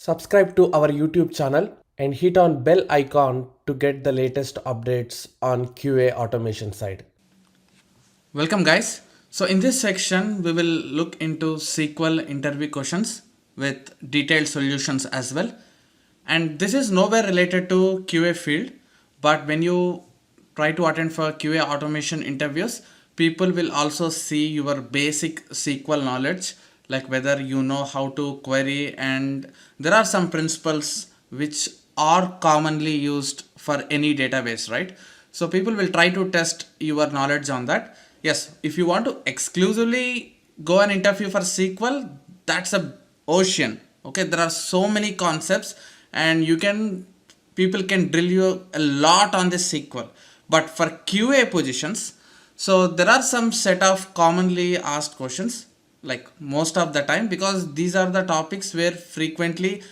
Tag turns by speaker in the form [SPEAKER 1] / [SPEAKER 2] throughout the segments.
[SPEAKER 1] Subscribe to our YouTube channel and hit on bell icon to get the latest updates on QA automation side.
[SPEAKER 2] Welcome guys. So in this section we will look into SQL interview questions with detailed solutions as well. And this is nowhere related to QA field, but when you try to attend for QA automation interviews, people will also see your basic SQL knowledge, like whether you know how to query, and there are some principles which are commonly used for any database, right? So people will try to test your knowledge on that. Yes, if you want to exclusively go and interview for SQL, that's a ocean. Okay, there are so many concepts, and people can drill you a lot on this SQL. But for QA positions, so there are some set of commonly asked questions, like most of the time, because these are the topics where frequently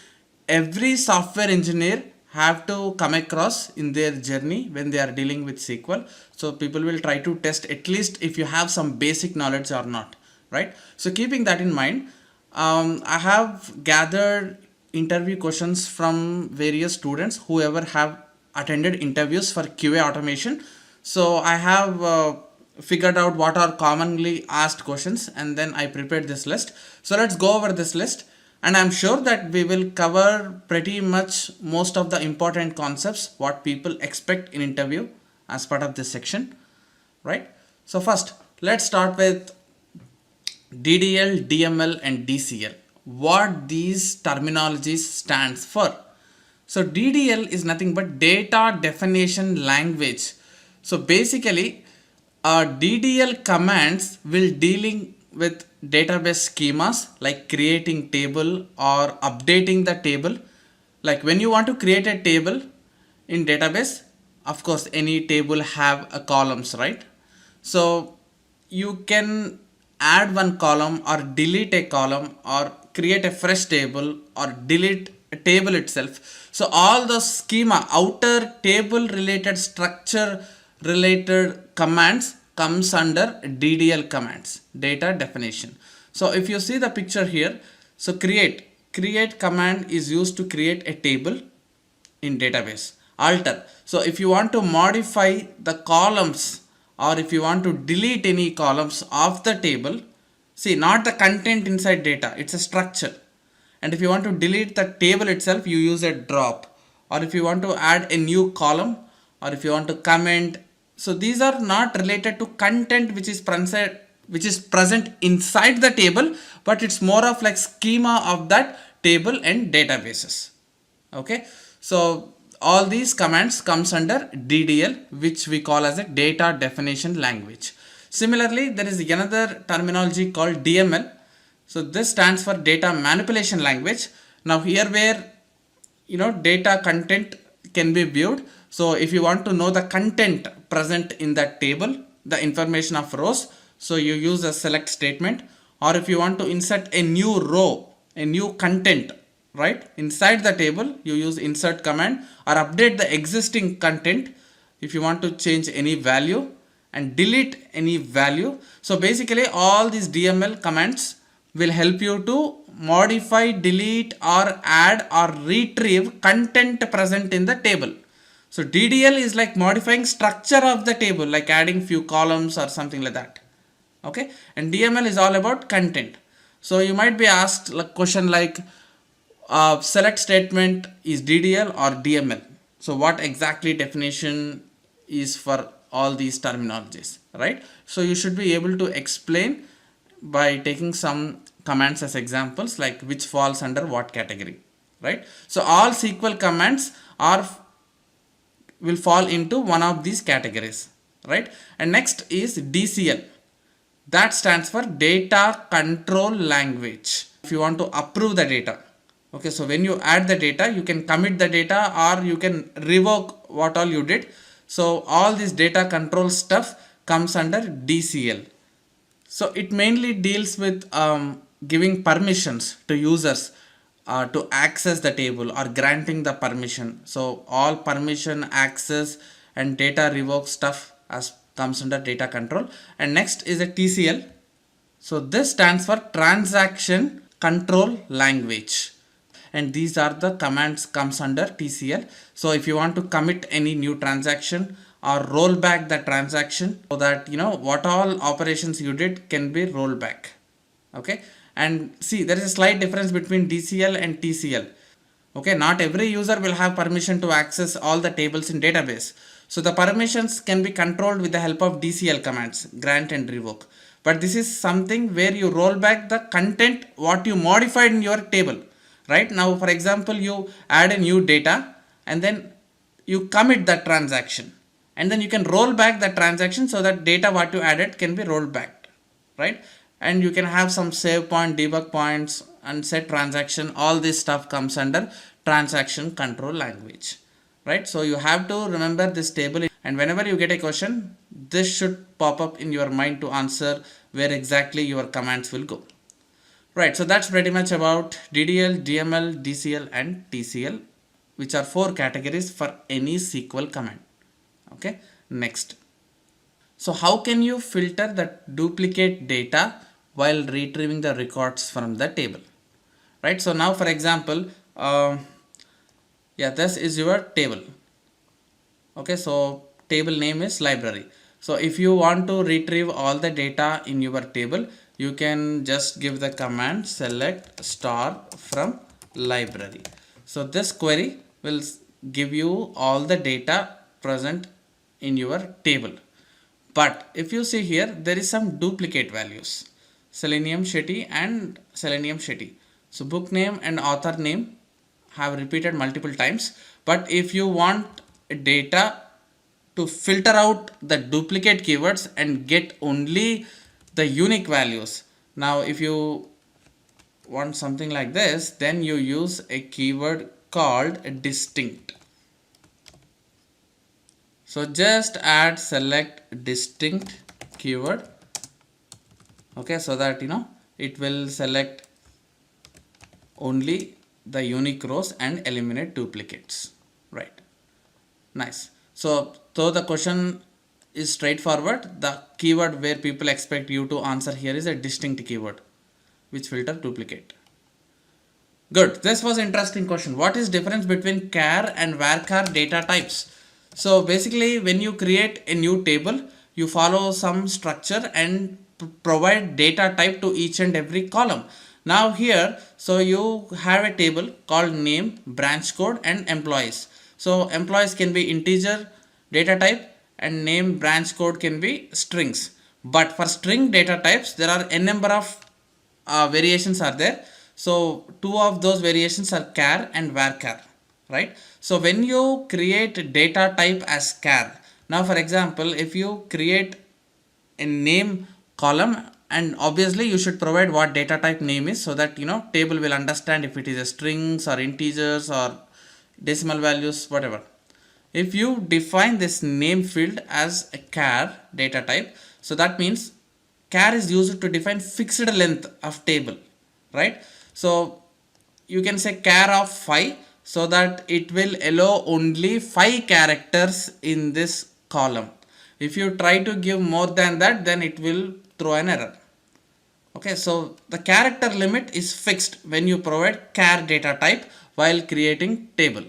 [SPEAKER 2] every software engineer have to come across in their journey when they are dealing with SQL. So people will try to test at least if you have some basic knowledge or not, right? So keeping that in mind, I have gathered interview questions from various students whoever have attended interviews for QA automation. So I have figured out what are commonly asked questions, and then I prepared this list. So let's go over this list, and I'm sure that we will cover pretty much most of the important concepts what people expect in interview as part of this section, right? So first, let's start with DDL, DML and DCL. What these terminologies stands for. So DDL is nothing but data definition language. So basically DDL commands will dealing with database schemas like creating table or updating the table. Like when you want to create a table in database, of course any table have a columns, right? So you can add one column or delete a column or create a fresh table or delete a table itself. So all the schema, outer table related structure related commands comes under DDL commands, data definition. So if you see the picture here, so create command is used to create a table in database. Alter, so if you want to modify the columns or if you want to delete any columns of the table, see, not the content inside data, it's a structure. And if you want to delete the table itself, you use a drop. Or if you want to add a new column, or if you want to comment, so these are not related to content which is present inside the table, but it's more of like schema of that table and databases. Okay, so all these commands comes under DDL, which we call as a data definition language. Similarly, there is another terminology called DML. So this stands for data manipulation language. Now here where data content can be viewed. So if you want to know the content present in that table, the information of rows, so you use a select statement. Or if you want to insert a new row, a new content, right, inside the table, you use insert command, or update the existing content if you want to change any value and delete any value. So basically all these DML commands will help you to modify, delete or add or retrieve content present in the table. So DDL is like modifying structure of the table, like adding few columns or something like that. Okay, and DML is all about content. So you might be asked a question like select statement is DDL or DML. So what exactly definition is for all these terminologies, right? So you should be able to explain by taking some commands as examples, like which falls under what category, right? So all SQL commands will fall into one of these categories, right? And next is DCL. That stands for data control language. If you want to approve the data, okay, so when you add the data, you can commit the data or you can revoke what all you did. So all this data control stuff comes under DCL. So it mainly deals with giving permissions to users to access the table or granting the permission. So all permission, access and data revoke stuff as comes under data control. And next is a TCL. So this stands for transaction control language. and these are the commands comes under TCL. So if you want to commit any new transaction or roll back the transaction, so that what all operations you did can be rolled back. Okay, and see, there is a slight difference between DCL and TCL. Okay, not every user will have permission to access all the tables in database. So the permissions can be controlled with the help of DCL commands, grant and revoke. But this is something where you roll back the content what you modified in your table. Right now, for example, you add a new data and then you commit that transaction, and then you can roll back the transaction so that data what you added can be rolled back, right? And you can have some save point, debug points, and set transaction. All this stuff comes under transaction control language, right? So you have to remember this table, and whenever you get a question, this should pop up in your mind to answer where exactly your commands will go. Right, so that's pretty much about DDL, DML, DCL and TCL, which are 4 categories for any SQL command. Okay, next. So how can you filter the duplicate data while retrieving the records from the table? Right, so now for example, this is your table. Okay, so table name is library. So if you want to retrieve all the data in your table, you can just give the command select star from library. So this query will give you all the data present in your table. But if you see here, there is some duplicate values, Selenium Shetty and Selenium Shetty. So book name and author name have repeated multiple times. But if you want data to filter out the duplicate keywords and get only the unique values, now if you want something like this, then you use a keyword called distinct. So just add select distinct keyword. Okay, so that it will select only the unique rows and eliminate duplicates. Right, nice. So the question is straightforward. The keyword where people expect you to answer here is a distinct keyword, which filter duplicate. Good. This was interesting question. What is difference between char and varchar data types? So basically, when you create a new table, you follow some structure and provide data type to each and every column. Now here, so you have a table called name, branch code and employees. So employees can be integer data type and name branch code can be strings. But for string data types, there are a number of variations are there. So 2 of those variations are char and varchar, right? So when you create data type as char, now for example, if you create a name column, and obviously you should provide what data type name is, so that table will understand if it is a strings or integers or decimal values, whatever. If you define this name field as a char data type, so that means char is used to define fixed length of table, right? So you can say char of 5, so that it will allow only 5 characters in this column. If you try to give more than that, then it will throw an error. Okay, so the character limit is fixed when you provide char data type while creating table.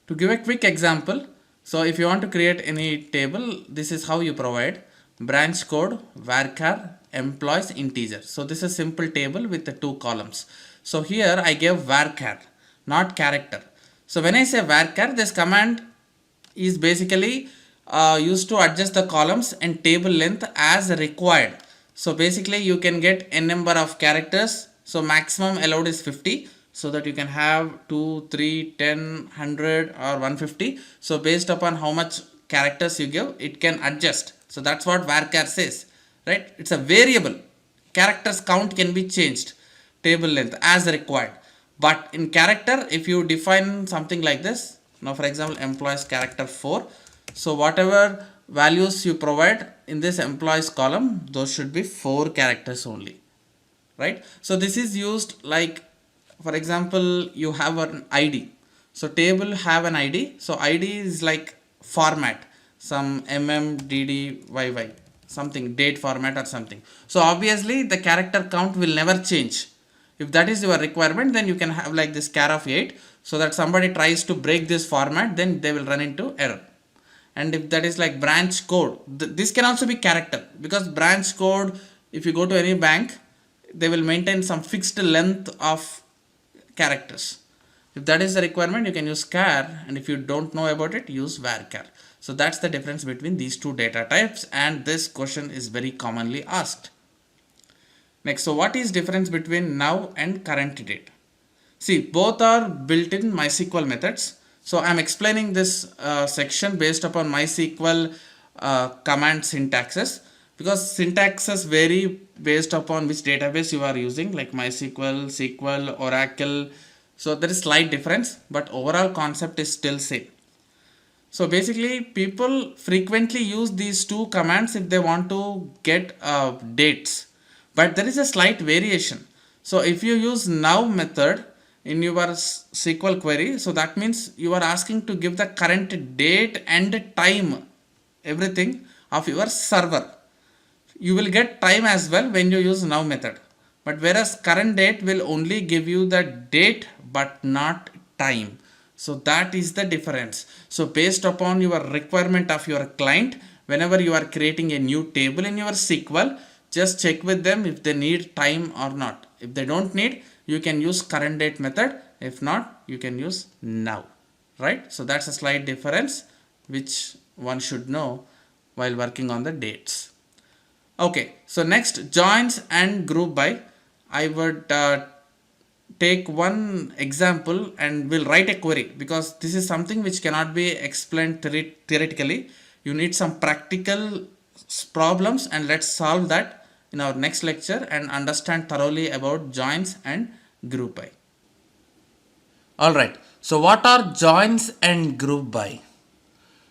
[SPEAKER 2] To give a quick example, so if you want to create any table, this is how you provide branch code, varchar, employees, integer. So this is a simple table with the 2 columns. So here I gave varchar, not character. So when I say varchar, this command is basically used to adjust the columns and table length as required. So basically you can get a number of characters. So maximum allowed is 50. So that you can have 2, 3, 10, 100 or 150. So based upon how much characters you give, it can adjust. So that's what varchar says, right? It's a variable. Characters count can be changed, table length as required. But in character, if you define something like this, now for example, employees character 4. So whatever values you provide in this employees column, those should be 4 characters only, right? So this is used like, for example, you have an ID. So table have an ID. So ID is like format, some DDYY, something date format or something. So obviously the character count will never change. If that is your requirement, then you can have like this char of 8, so that somebody tries to break this format, then they will run into error. And if that is like branch code, this can also be character, because branch code, if you go to any bank, they will maintain some fixed length of characters. If that is the requirement, you can use char, and if you don't know about it, use varchar. So that's the difference between these two data types, and this question is very commonly asked. Next, so what is difference between now and current date? See, both are built in MySQL methods. So I'm explaining this section based upon MySQL command syntaxes, because syntaxes vary based upon which database you are using, like MySQL, SQL, Oracle. So there is slight difference, but overall concept is still same. So basically, people frequently use these two commands if they want to get dates, but there is a slight variation. So if you use now method in your SQL query, so that means you are asking to give the current date and time, everything of your server. You will get time as well when you use now method, but whereas current date will only give you the date but not time. So that is the difference. So based upon your requirement of your client, whenever you are creating a new table in your SQL, just check with them if they need time or not. If they don't need, you can use current date method. If not, you can use now, right? So that's a slight difference which one should know while working on the dates. Okay, so next, joins and group by. I would take one example and we'll write a query, because this is something which cannot be explained theoretically. You need some practical problems, and let's solve that in our next lecture and understand thoroughly about joins and group by. Alright, so what are joins and group by?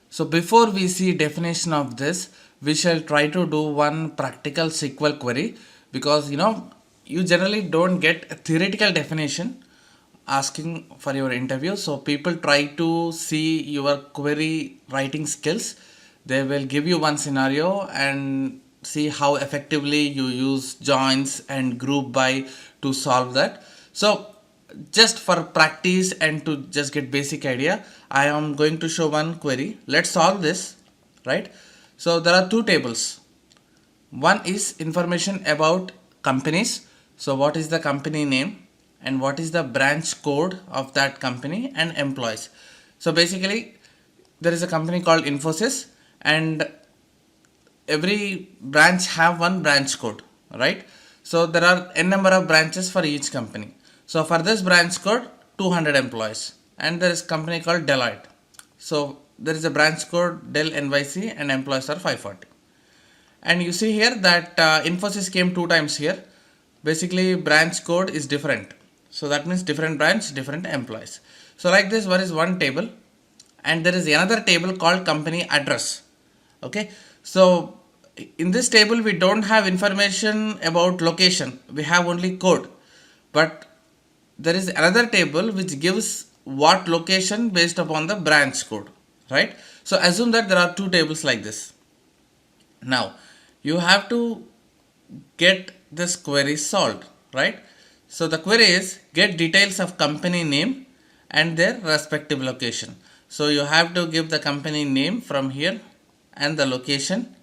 [SPEAKER 2] So before we see definition of this, we shall try to do one practical SQL query, because you generally don't get a theoretical definition asking for your interview. So people try to see your query writing skills. They will give you one scenario and see how effectively you use joins and group by to solve that. So just for practice and to just get basic idea, I am going to show one query. Let's solve this, right? So there are two tables. One is information about companies. So what is the company name and what is the branch code of that company, and employees. So basically there is a company called Infosys, and every branch have one branch code, right? So there are n number of branches for each company. So for this branch code, 200 employees, and there is company called Deloitte. So there is a branch code Dell NYC, and employees are 540. And you see here that Infosys came two times here. Basically branch code is different. So that means different branch, different employees. So like this, what is one table, and there is another table called company address. Okay. So in this table, we don't have information about location. We have only code, but there is another table which gives what location based upon the branch code, right? So assume that there are two tables like this. Now you have to get this query solved, right? So the query is get details of company name and their respective location. So you have to give the company name from here and the location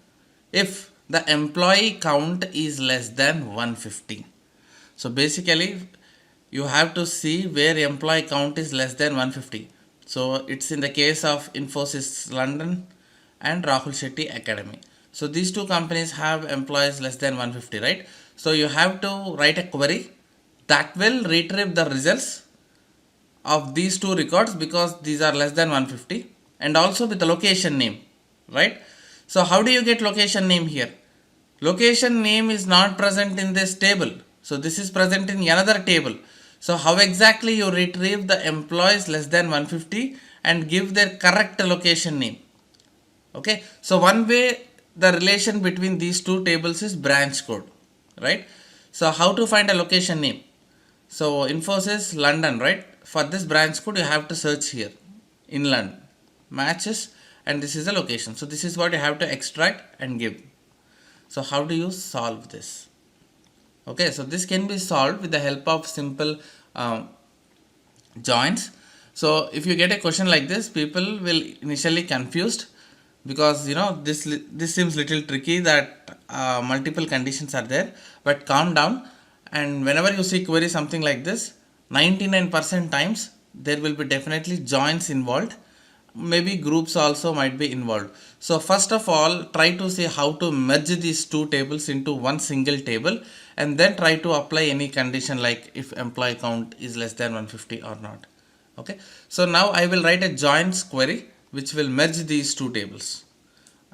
[SPEAKER 2] if the employee count is less than 150. So basically you have to see where employee count is less than 150. So it's in the case of Infosys London and Rahul Shetty Academy. So these two companies have employees less than 150, right? So you have to write a query that will retrieve the results of these two records, because these are less than 150, and also with the location name, right? So how do you get location name here? Location name is not present in this table. So this is present in another table. So how exactly you retrieve the employees less than 150 and give their correct location name? Okay. So one way the relation between these two tables is branch code, right? So how to find a location name? So Infosys London, right? For this branch code, you have to search here in London, matches, and this is the location. So this is what you have to extract and give. So how do you solve this? Okay, so this can be solved with the help of simple joins. So if you get a question like this, people will initially confused, because this seems little tricky that multiple conditions are there. But calm down, and whenever you see query something like this, 99% times there will be definitely joins involved, maybe groups also might be involved. So first of all, try to see how to merge these two tables into one single table, and then try to apply any condition like if employee count is less than 150 or not. Okay, so now I will write a joins query which will merge these two tables.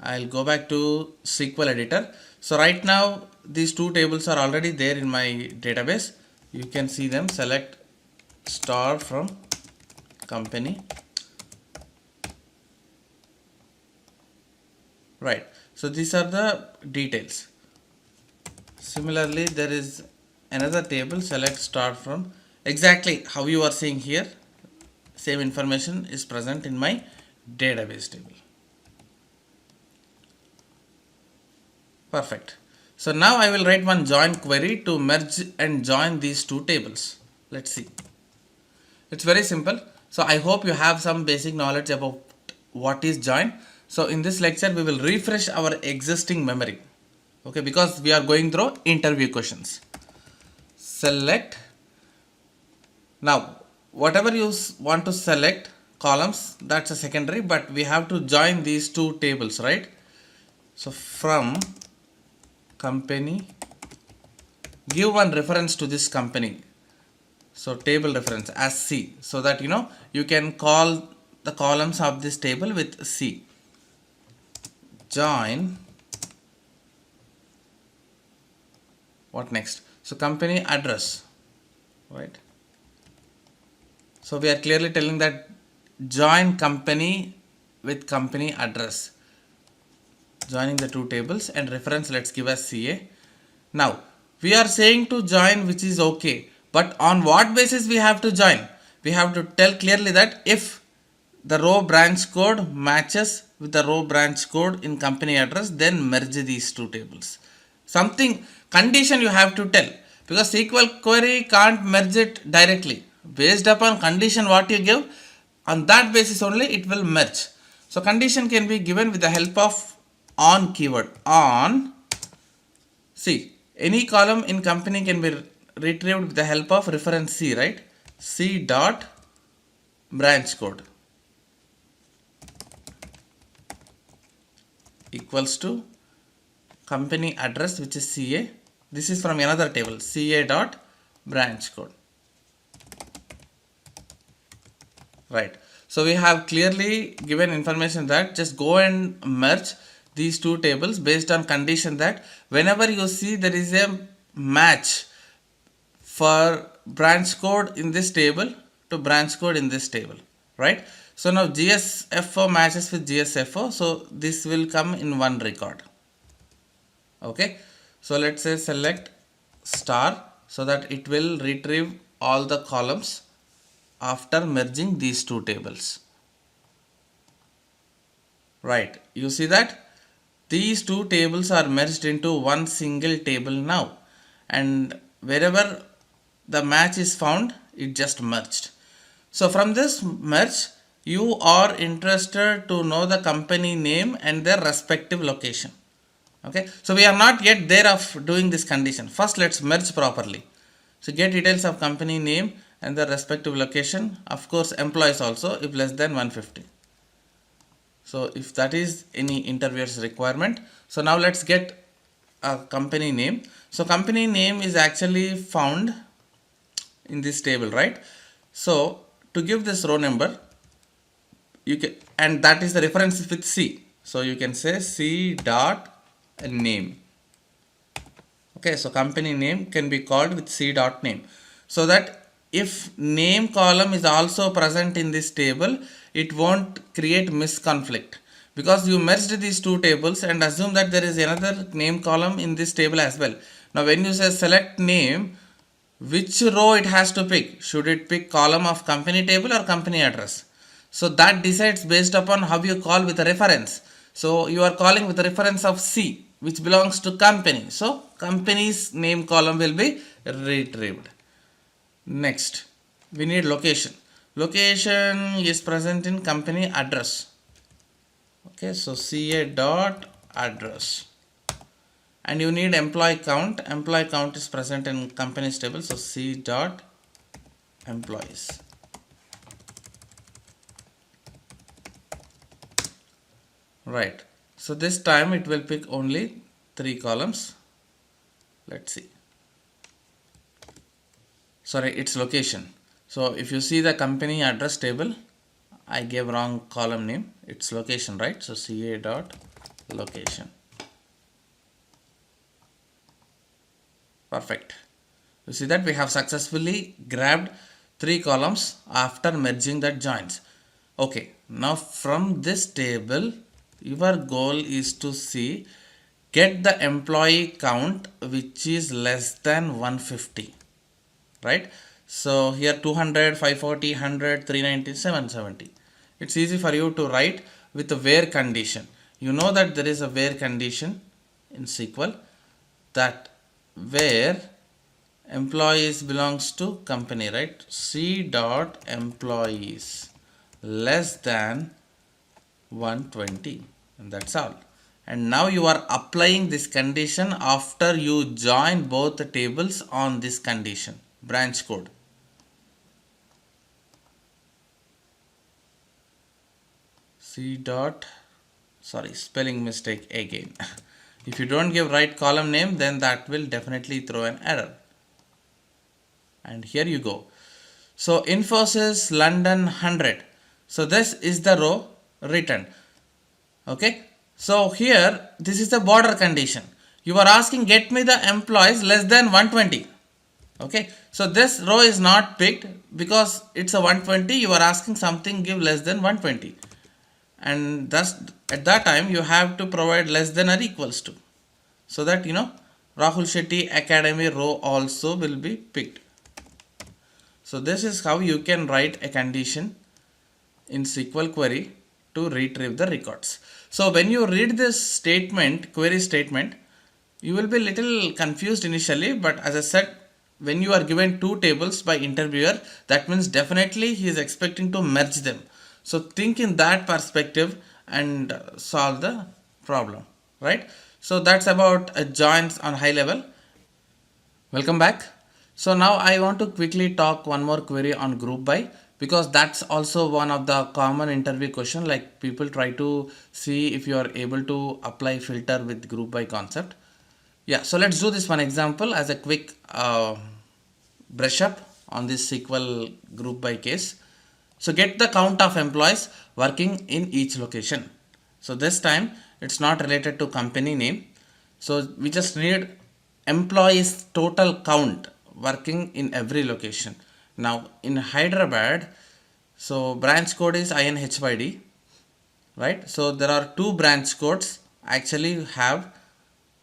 [SPEAKER 2] I'll go back to SQL editor. So right now these two tables are already there in my database. You can see them. Select star from company. Right, so these are the details. Similarly, there is another table. Select star from, exactly how you are seeing here, same information is present in my database table. Perfect. So now I will write one join query to merge and join these two tables. Let's see. It's very simple. So I hope you have some basic knowledge about what is join. So in this lecture we will refresh our existing memory. Okay, because we are going through interview questions. Select. Now whatever you want to select columns, that's a secondary, but we have to join these two tables, right? So from company, give one reference to this company. So table reference as C, so that you can call the columns of this table with C. Join. What next? So company address, right? So we are clearly telling that join company with company address. Joining the two tables, and reference let's give as CA. Now we are saying to join, which is okay, but on what basis we have to join? We have to tell clearly that if the row branch code matches with the row branch code in company address, then merge these two tables. Something condition you have to tell, because SQL query can't merge it directly. Based upon condition what you give, on that basis only it will merge. So condition can be given with the help of on keyword. On, see, any column in company can be retrieved with the help of reference C, right? C dot branch code equals to company address, which is CA. This is from another table, CA dot branch code. Right. So we have clearly given information that just go and merge these two tables based on condition that whenever you see there is a match for branch code in this table to branch code in this table, right? So now GSFO matches with GSFO, so this will come in one record. Okay, so let's say select star, so that it will retrieve all the columns after merging these two tables. Right, you see that these two tables are merged into one single table now, and wherever the match is found, it just merged. So from this merge, you are interested to know the company name and their respective location. Okay, so we are not yet there of doing this condition. First let's merge properly. So get details of company name and the respective location, of course employees also if less than 150. So if that is any interviewer's requirement. So now let's get a company name. So company name is actually found in this table, right? So to give this row number, you can, and that is the reference with C. So you can say C dot name. Okay, so company name can be called with C dot name, so that if name column is also present in this table, it won't create misconflict, because you merged these two tables and assume that there is another name column in this table as well. Now when you say select name, which row it has to pick? Should it pick column of company table or company address? So that decides based upon how you call with a reference. So you are calling with a reference of C. which belongs to company. So company's name column will be retrieved. Next, we need location. Location is present in company address. Okay, so ca dot address. And you need employee count. Employee count is present in company's table. So c dot employees. Right. So this time it will pick only 3 columns. Let's see. Sorry, it's location. So if you see the company address table, I gave wrong column name. It's location, right? So ca dot location. Perfect. You see that we have successfully grabbed 3 columns after merging the joins. Okay, now from this table, your goal is to see get the employee count which is less than 150, right? So here 200, 540, 100, 390, 770. It's easy for you to write with a where condition. You know that there is a where condition in SQL, that where employees belongs to company, right? C dot employees less than 120, and that's all. And now you are applying this condition after you join both the tables on this condition, branch code. C dot, sorry, spelling mistake again. If you don't give right column name, then that will definitely throw an error. And here you go. So Infosys London 100. So this is the row written. Okay. So here this is the border condition. You are asking get me the employees less than 120. Okay. So this row is not picked because it's a 120. You are asking something give less than 120. And thus at that time you have to provide less than or equals to. So that you know Rahul Shetty Academy row also will be picked. So this is how you can write a condition in SQL query to retrieve the records. So when you read this statement, query statement, you will be little confused initially, but as I said, when you are given 2 tables by interviewer, that means definitely he is expecting to merge them. So think in that perspective and solve the problem, right? So that's about joins on high level. Welcome back. So now I want to quickly talk one more query on group by, because that's also one of the common interview question, like people try to see if you are able to apply filter with group by concept. Yeah, so let's do this one example as a quick brush up on this SQL group by case. So get the count of employees working in each location. So this time it's not related to company name. So we just need employees total count working in every location. Now in Hyderabad, so branch code is INHYD, right? So there are 2 branch codes actually have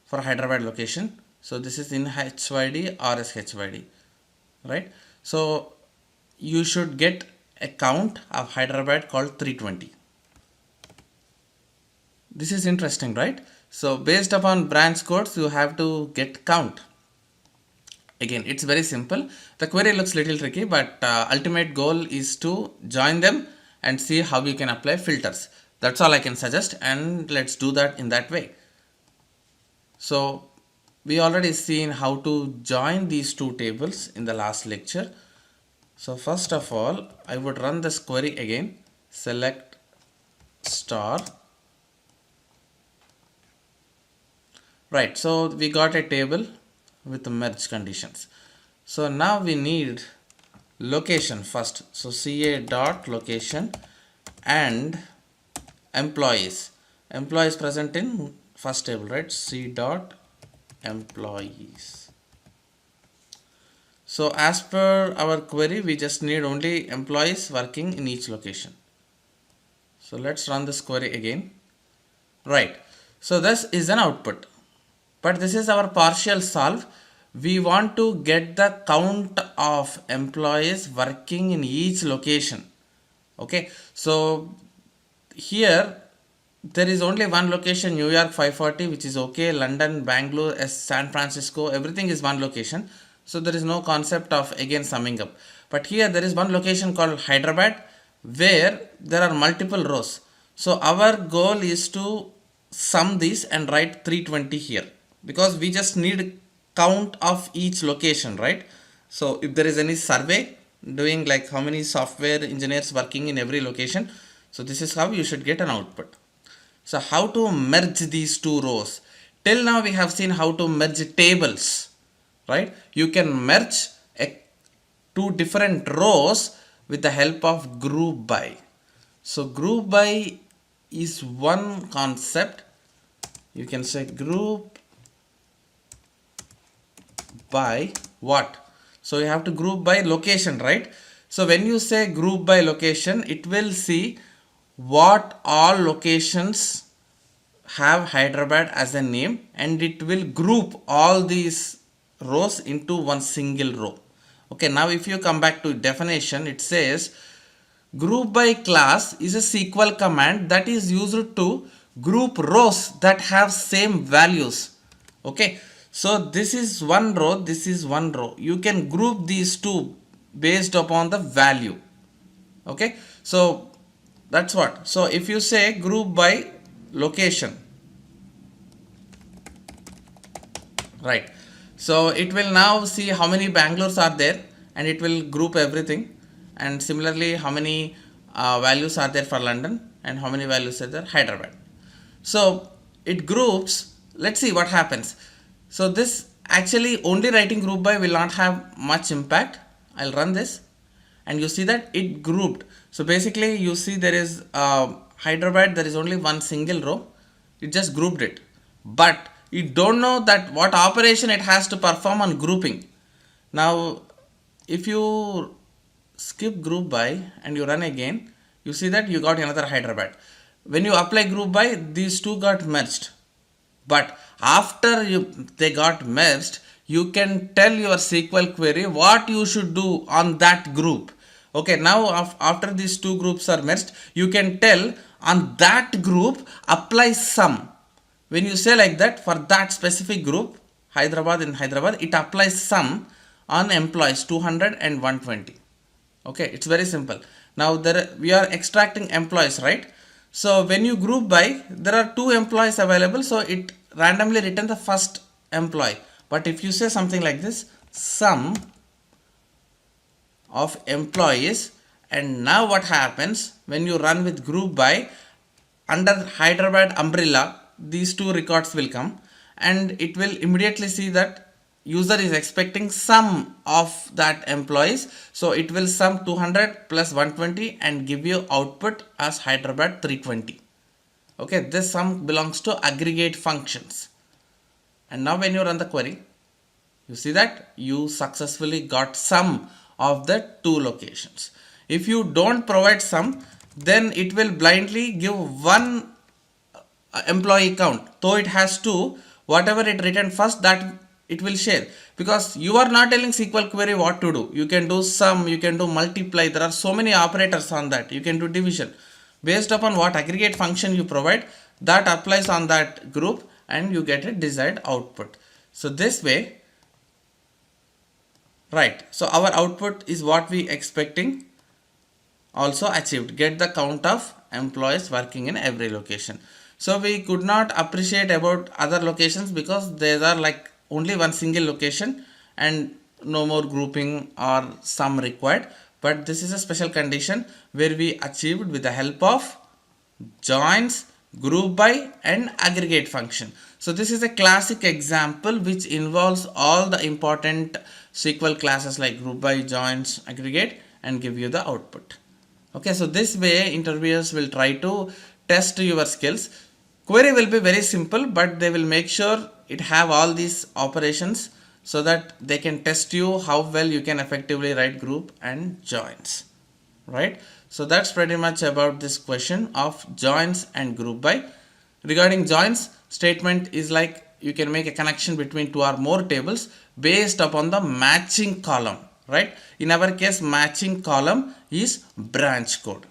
[SPEAKER 2] for Hyderabad location. So this is in HYD or SHYD, right? So you should get a count of Hyderabad called 320. This is interesting, right? So based upon branch codes, you have to get count. Again, it's very simple. The query looks little tricky, but ultimate goal is to join them and see how you can apply filters. That's all I can suggest, and let's do that in that way. So we already seen how to join these 2 tables in the last lecture. So first of all, I would run this query again. Select star. Right, so we got a table with merge conditions. So now we need location first. So ca dot location and employees. Employees present in first table, right? C dot employees. So as per our query, we just need only employees working in each location. So let's run this query again. Right. So this is an output, but this is our partial solve. We want to get the count of employees working in each location. Okay. So here there is only one location, New York 540, which is okay. London, Bangalore, San Francisco, everything is one location. So there is no concept of again summing up. But here there is one location called Hyderabad where there are multiple rows. So our goal is to sum these and write 320 here, because we just need count of each location, right? So if there is any survey doing like how many software engineers working in every location, so this is how you should get an output. So how to merge these two rows? Till now we have seen how to merge tables, right? You can merge two different rows with the help of group by. So group by is one concept. You can say group by what? So you have to group by location, right? So when you say group by location, it will see what all locations have Hyderabad as a name, and it will group all these rows into one single row. Okay, now if you come back to definition, it says group by class is a SQL command that is used to group rows that have same values. Okay, so this is one row, this is one row. You can group these two based upon the value. Okay, so that's what. So if you say group by location, right, so it will now see how many Bangalores are there and it will group everything, and similarly how many values are there for London and how many values are there Hyderabad. So it groups. Let's see what happens. So this actually only writing group by will not have much impact. I'll run this and you see that it grouped. So basically you see there is Hyderabad, there is only one single row. It just grouped it, but you don't know that what operation it has to perform on grouping. Now if you skip group by and you run again, you see that you got another Hyderabad. When you apply group by, these two got merged. But after they got merged, you can tell your SQL query what you should do on that group. Okay, now after these two groups are merged, you can tell on that group apply sum. When you say like that, for that specific group, Hyderabad in Hyderabad, it applies sum on employees 200 and 120. Okay, it's very simple. Now we are extracting employees, right? So when you group by, there are two employees available, so it randomly return the first employee. But if you say something like this, sum of employees, and now what happens when you run with group by, under Hyderabad umbrella, these two records will come and it will immediately see that user is expecting sum of that employees, so it will sum 200 plus 120 and give you output as Hyderabad 320. Okay, this sum belongs to aggregate functions. And now when you run the query, you see that you successfully got sum of the two locations. If you don't provide sum, then it will blindly give one employee count, though it has two. Whatever it written first, that it will share, because you are not telling SQL query what to do. You can do sum, you can do multiply, there are so many operators on that. You can do division. Based upon what aggregate function you provide, that applies on that group and you get a desired output. So this way, right, so our output is what we expecting, also achieved. Get the count of employees working in every location. So we could not appreciate about other locations because there are like only one single location and no more grouping or sum required. But this is a special condition where we achieved with the help of joins, group by and aggregate function. So this is a classic example which involves all the important SQL classes like group by, joins, aggregate, and give you the output. Okay, so this way interviewers will try to test your skills. Query will be very simple, but they will make sure it have all these operations so that they can test you how well you can effectively write group and joins, right? So that's pretty much about this question of joins and group by. Regarding joins, statement is like you can make a connection between two or more tables based upon the matching column, right? In our case, matching column is branch code.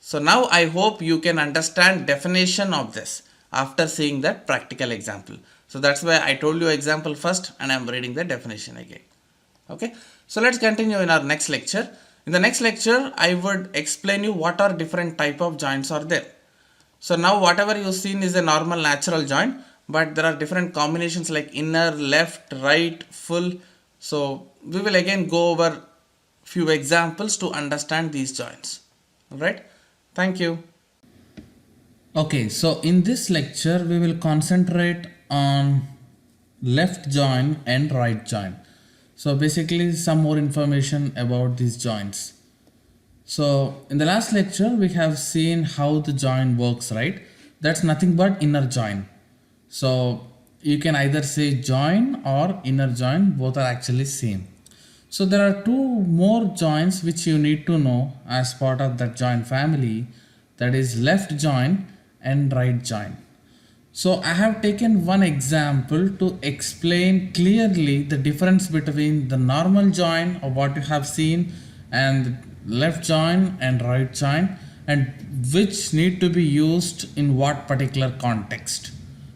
[SPEAKER 2] So now I hope you can understand definition of this after seeing that practical example. So that's why I told you example first and I'm reading the definition again. Okay, so let's continue in our next lecture. In the next lecture, I would explain you what are different type of joints are there. So now whatever you seen is a normal natural joint, but there are different combinations like inner, left, right, full. So we will again go over few examples to understand these joints. Alright, thank you. Okay, so in this lecture we will concentrate on left joint and right joint. So basically some more information about these joints. So in the last lecture we have seen how the joint works, right? That's nothing but inner joint. So you can either say joint or inner joint, both are actually same. So there are two more joints which you need to know as part of that joint family, that is left joint and right joint. So I have taken one example to explain clearly the difference between the normal joint of what you have seen and left joint and right joint, and which need to be used in what particular context.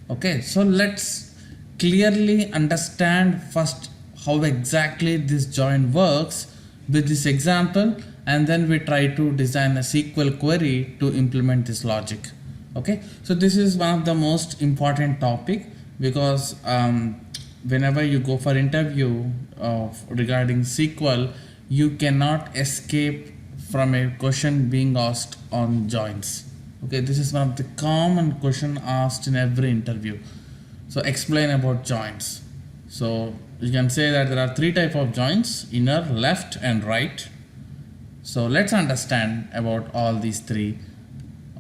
[SPEAKER 2] Okay, so let's clearly understand first how exactly this joint works with this example, and then we try to design a SQL query to implement this logic. Okay, so this is one of the most important topic because whenever you go for interview regarding SQL, you cannot escape from a question being asked on joints. Okay, this is one of the common question asked in every interview. So explain about joints. So you can say that there are three types of joints: inner, left and right. So let's understand about all these three.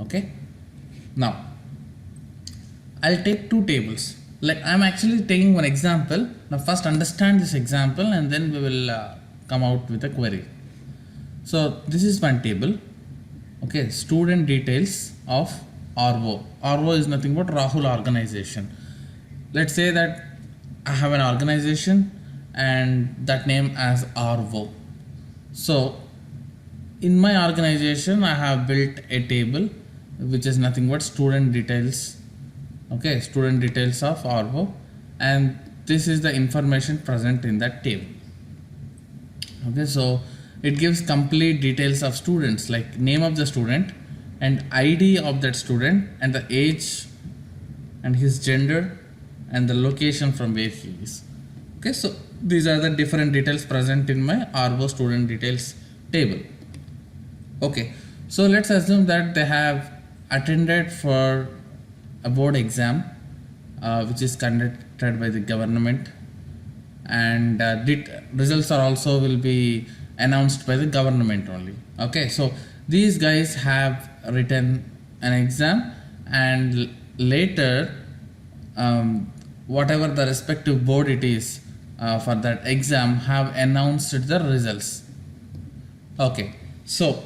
[SPEAKER 2] Okay, now I'll take two tables. Like I'm actually taking one example. Now first understand this example and then we will come out with a query. So this is one table. Okay, student details of RO. RO is nothing but Rahul organization. Let's say that I have an organization and that name as RO. So in my organization I have built a table which is nothing but student details. Okay, student details of RO, and this is the information present in that table. Okay, so it gives complete details of students like name of the student and ID of that student and the age and his gender and the location from where he is. Okay, so these are the different details present in my RO student details table. Okay, so let's assume that they have attended for a board exam which is conducted by the government, and results are also will be announced by the government only. Okay, so these guys have written an exam, and later whatever the respective board it is for that exam have announced the results. Okay, so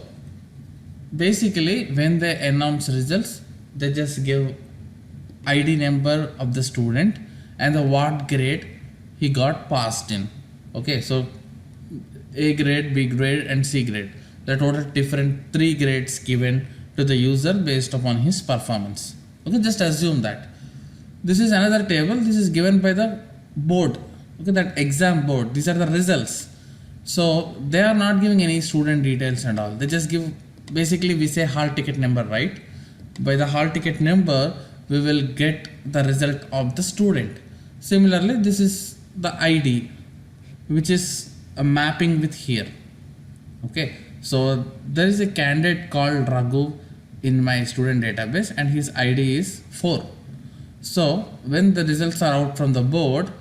[SPEAKER 2] basically when they announce results, they just give ID number of the student and the what grade he got passed in. Okay, so A grade, B grade and C grade, the total different 3 grades given to the user based upon his performance. Okay, just assume that. This is another table, this is given by the board. Okay, that exam board, these are the results. So they are not giving any student details and all, they just give, basically we say hall ticket number, right? By the hall ticket number we will get the result of the student. Similarly, this is the ID which is a mapping with here. Okay, so there is a candidate called Raghu in my student database and his ID is 4. So when the results are out from the board,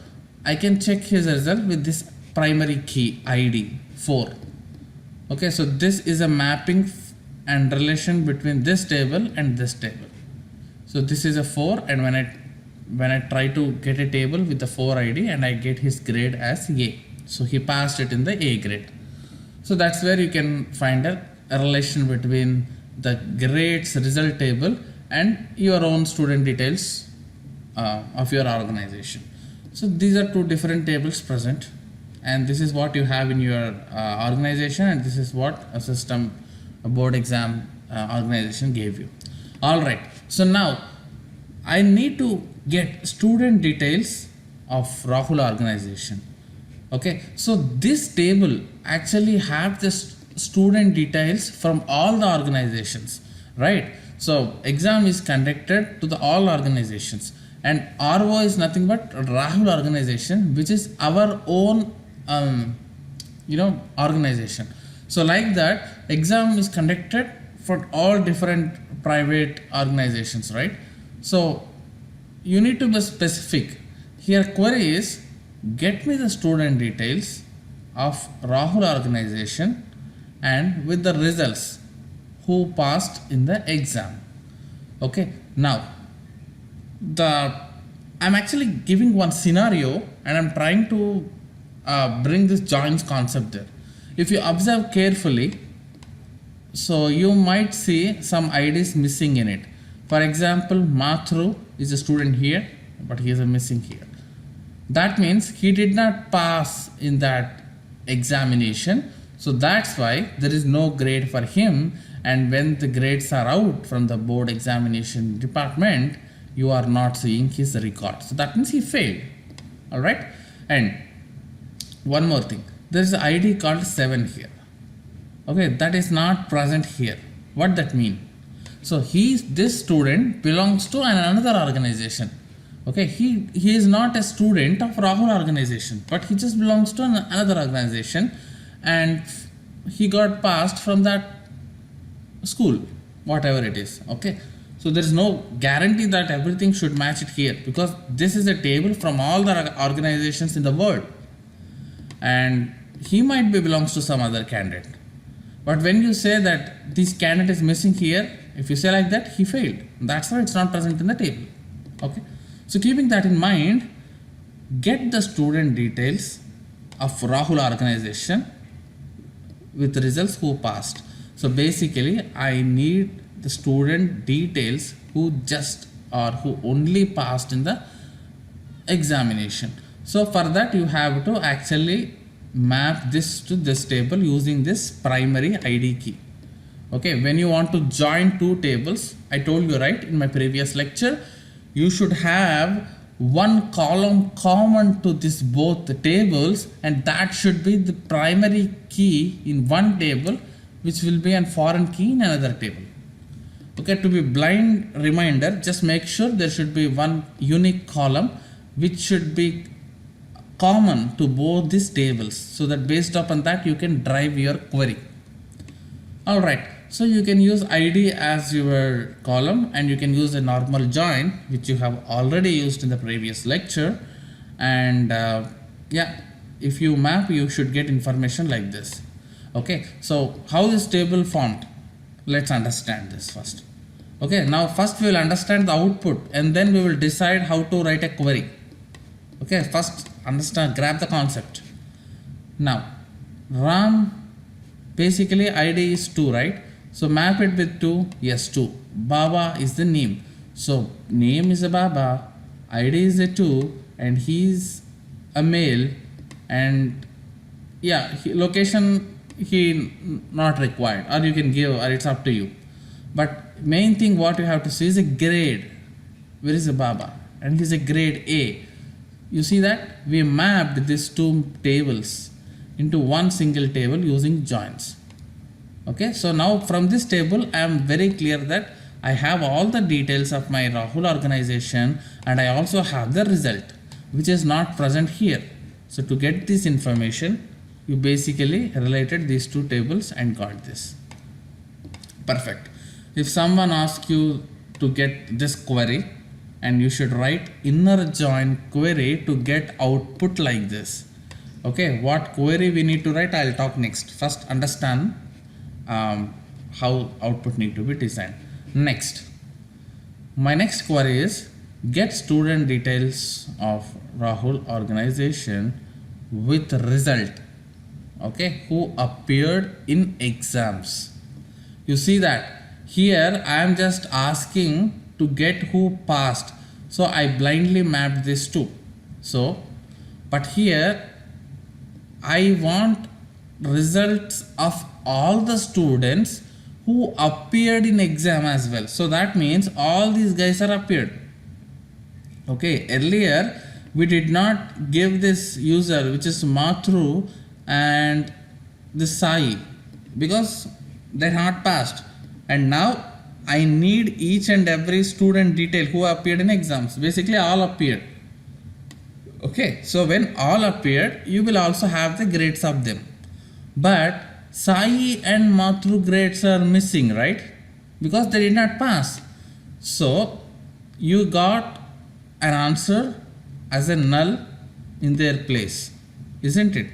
[SPEAKER 2] I can check his result with this primary key ID 4. Okay, so this is a mapping and relation between this table and this table. So this is a 4, and when I try to get a table with the 4 ID and I get his grade as A, so he passed it in the A grade. So that's where you can find a relation between the grades result table and your own student details of your organization. So these are two different tables present, and this is what you have in your organization, and this is what a board exam organization gave you. All right. So now I need to get student details of Rahul organization. Okay, so this table actually have the student details from all the organizations, right? So exam is conducted to the all organizations, and RO is nothing but Rahul organization, which is our own organization. So like that, exam is conducted for all different private organizations, right? So you need to be specific. Here query is get me the student details of Rahul organization and with the results who passed in the exam. Okay, now I'm actually giving one scenario and I'm trying to bring this joins concept there. If you observe carefully, so you might see some IDs missing in it. For example, Mathru is a student here, but he is missing here. That means he did not pass in that examination. So that's why there is no grade for him. And when the grades are out from the board examination department, you are not seeing his record. So that means he failed. All right. And one more thing, there is an ID called 7 here. Okay, that is not present here. What that mean? So this student belongs to another organization. Okay, he is not a student of Rahul organization, but he just belongs to another organization, and he got passed from that school, whatever it is. Okay, so there is no guarantee that everything should match it here, because this is a table from all the organizations in the world, and he might be belongs to some other candidate. But when you say that this candidate is missing here, if you say like that, he failed. That's why it's not present in the table. Okay. So keeping that in mind, get the student details of Rahul organization with results who passed. So basically, I need the student details who just or who only passed in the examination. So for that, you have to actually map this to this table using this primary ID key. Okay, when you want to join two tables, I told you right in my previous lecture, you should have one column common to this both the tables, and that should be the primary key in one table, which will be a foreign key in another table. Okay, to be blind reminder, just make sure there should be one unique column which should be common to both these tables, so that based upon that you can drive your query. All right, so you can use ID as your column, and you can use a normal join, which you have already used in the previous lecture. And yeah, if you map, you should get information like this. Okay, so how this table formed? Let's understand this first. Okay, now first we will understand the output, and then we will decide how to write a query. Okay, first understand, grab the concept. Now Ram, basically ID is 2, right? So map it with 2. Yes, 2. Baba is the name, so name is a Baba, ID is a 2, and he's a male. And yeah, location he not required, or you can give, or it's up to you. But main thing what you have to see is a grade. Where is the Baba? And he's a grade A. You see that we mapped these two tables into one single table using joins. Okay, so now from this table I am very clear that I have all the details of my Rahul organization, and I also have the result, which is not present here. So to get this information, you basically related these two tables and got this. Perfect. If someone asks you to get this query, and you should write inner join query to get output like this. Okay, what query we need to write, I'll talk next. First understand how output need to be designed. Next, my next query is get student details of Rahul organization with result, okay, who appeared in exams. You see that here I am just asking to get who passed, so I blindly mapped this too. So but here I want results of all the students who appeared in exam as well. So that means all these guys are appeared. Okay, earlier we did not give this user, which is Matru and this Sai, because they're not passed, and now I need each and every student detail who appeared in exams. Basically all appeared. Okay, so when all appeared, you will also have the grades of them, but Sai and Matru grades are missing, right? Because they did not pass. So you got an answer as a null in their place, isn't it?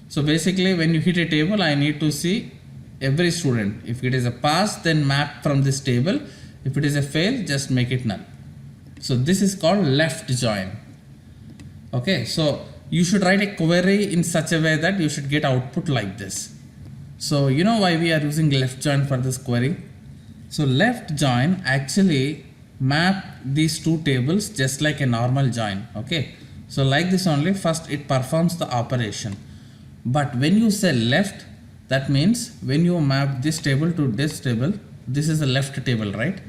[SPEAKER 2] So basically when you hit a table, I need to see every student. If it is a pass, then map from this table. If it is a fail, just make it null. So this is called left join. Okay, so you should write a query in such a way that you should get output like this. So you know why we are using left join for this query? So left join actually map these two tables just like a normal join. Okay, so like this only, first it performs the operation, but when you say left, that means when you map this table to this table, this is the left table, right?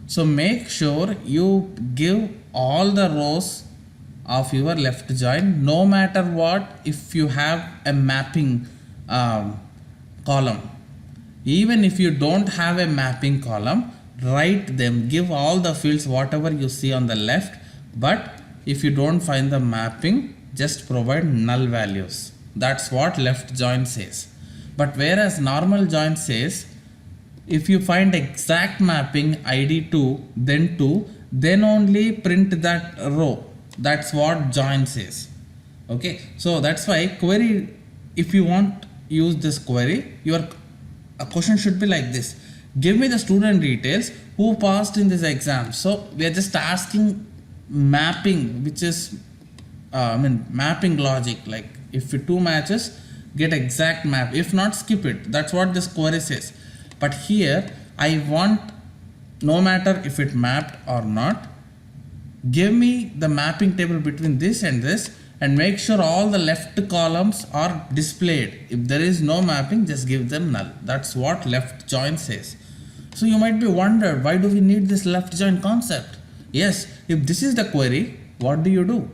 [SPEAKER 2] So make sure you give all the rows of your left join, no matter what. If you have a mapping column, even if you don't have a mapping column, write them, give all the fields whatever you see on the left, but if you don't find the mapping, just provide null values. That's what left join says. But whereas normal join says, if you find exact mapping id 2 then 2, then only print that row. That's what join says. Okay, so that's why query, if you want use this query, your question should be like this: give me the student details who passed in this exam. So we are just asking mapping, which is mapping logic, like if two matches, get exact map, if not skip it. That's what this query says. But here I want, no matter if it mapped or not, give me the mapping table between this and this, and make sure all the left columns are displayed. If there is no mapping, just give them null. That's what left join says. So you might be wondered, why do we need this left join concept? Yes, if this is the query, what do you do?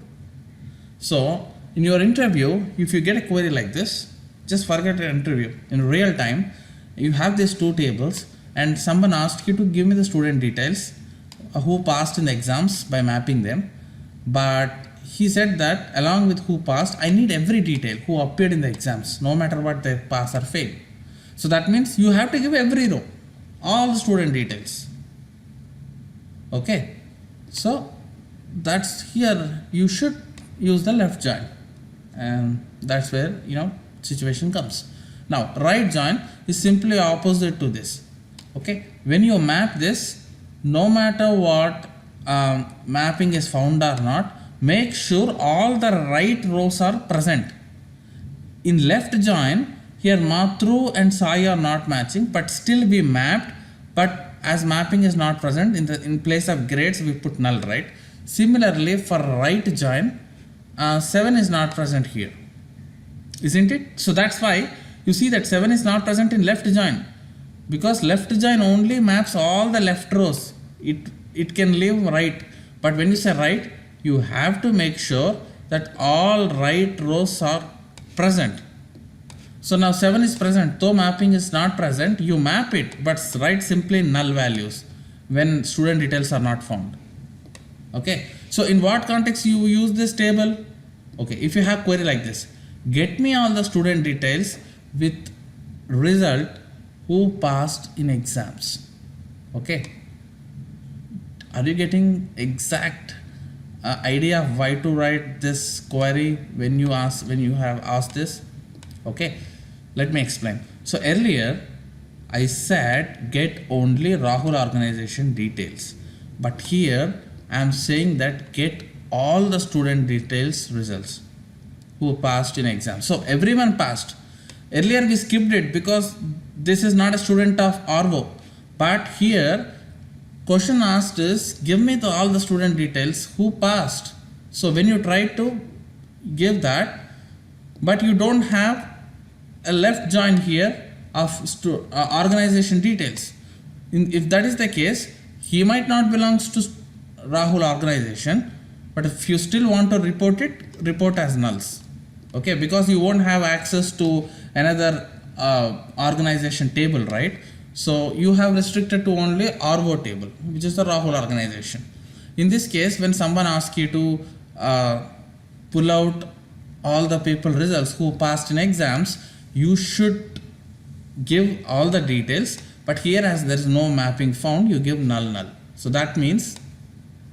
[SPEAKER 2] So in your interview, if you get a query like this, just forget the interview. In real time, you have these two tables and someone asked you to give me the student details who passed in the exams by mapping them, but he said that along with who passed, I need every detail who appeared in the exams, no matter what they pass or fail. So that means you have to give every row, all the student details. Okay, so that's here you should use the left join, and that's where situation comes. Now right join is simply opposite to this. Okay, when you map this, no matter what mapping is found or not, make sure all the right rows are present. In left join, here Matru and Sai are not matching, but still we mapped, but as mapping is not present, in place of grades we put null, right? Similarly for right join, 7 is not present here, isn't it? So that's why you see that 7 is not present in left join, because left join only maps all the left rows. It can leave right, but when you say right, you have to make sure that all right rows are present. So now 7 is present, though mapping is not present, you map it, but write simply null values when student details are not found. Okay, so in what context you use this table? Okay, if you have query like this, get me all the student details with result who passed in exams. Okay, are you getting exact idea of why to write this query when you have asked this? Okay, let me explain. So earlier I said get only Rahul organization details, but here I am saying that get all the student details results who passed in exam. So everyone passed. Earlier we skipped it because this is not a student of RO, but here question asked is give me all the student details who passed. So when you try to give that, but you don't have a left join here, of organization details. If that is the case, he might not belongs to Rahul organization, but if you still want to report it, report as nulls. Okay, because you won't have access to another organization table, right? So you have restricted to only RO table, which is the Rahul organization. In this case, when someone asks you to pull out all the people results who passed in exams, you should give all the details, but here as there is no mapping found, you give null. So that means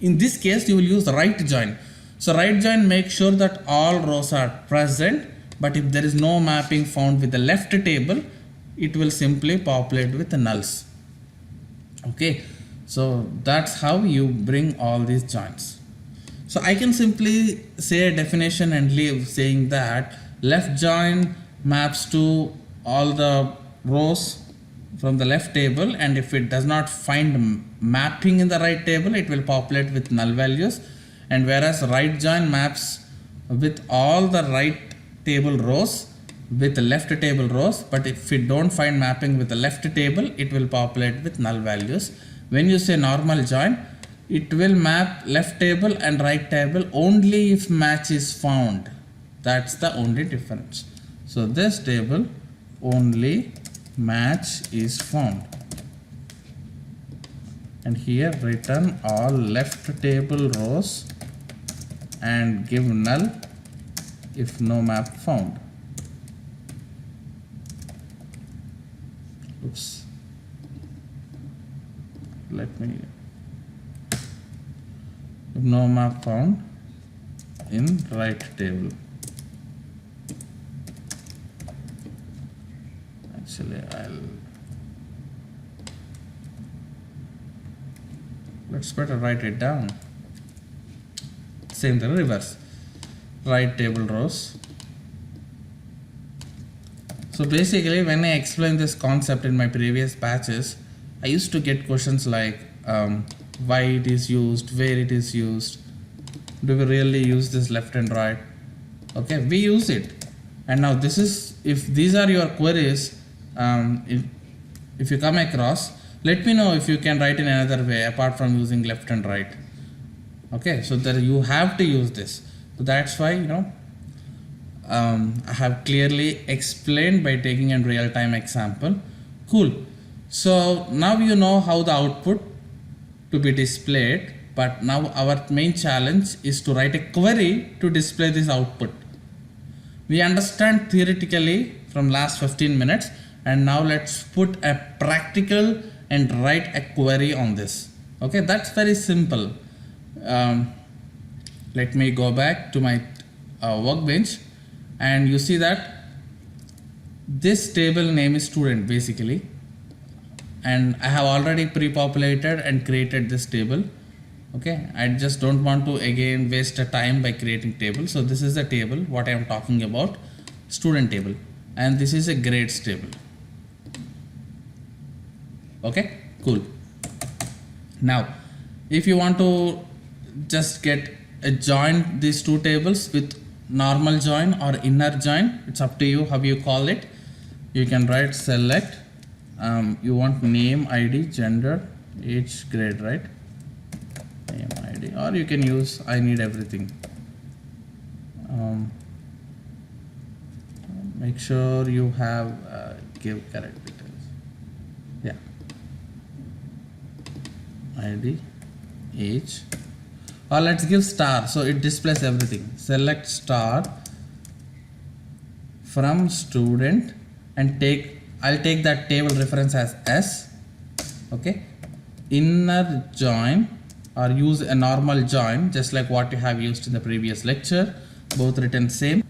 [SPEAKER 2] in this case you will use right join. So right join makes sure that all rows are present, but if there is no mapping found with the left table, it will simply populate with the nulls. Okay, so that's how you bring all these joins. So I can simply say a definition and leave saying that left join maps to all the rows from the left table, and if it does not find mapping in the right table, it will populate with null values. And whereas right join maps with all the right table rows with the left table rows, but if it don't find mapping with the left table, it will populate with null values. When you say normal join, it will map left table and right table only if match is found. That's the only difference. So this table only match is found, and here return all left table rows and give null if no map found. Oops, let me, if no map found in right table. Actually, let's better write it down. Same thing, reverse. Right table rows. So basically, when I explained this concept in my previous batches, I used to get questions like why it is used, where it is used, do we really use this left and right? Okay, we use it. And now this is, if these are your queries, if you come across, let me know if you can write in another way apart from using left and right. Okay, so that you have to use this. So that's why, I have clearly explained by taking a real-time example. Cool. So now you know how the output to be displayed, but now our main challenge is to write a query to display this output. We understand theoretically from last 15 minutes, and now let's put a practical and write a query on this. Okay, that's very simple. Let me go back to my workbench, and you see that this table name is student basically, and I have already pre-populated and created this table. Okay, I just don't want to again waste a time by creating table. So this is the table what I am talking about, student table, and this is a grades table. Okay, cool. Now if you want to just get a join these two tables with normal join or inner join, it's up to you how you call it. You can write select, you want name, ID, gender, age, grade, right? Name, ID, or you can use I need everything. Make sure you have give correct details. Yeah, ID, age, or let's give star so it displays everything. Select star from student and I'll take that table reference as S. Okay, inner join, or use a normal join just like what you have used in the previous lecture, both written same,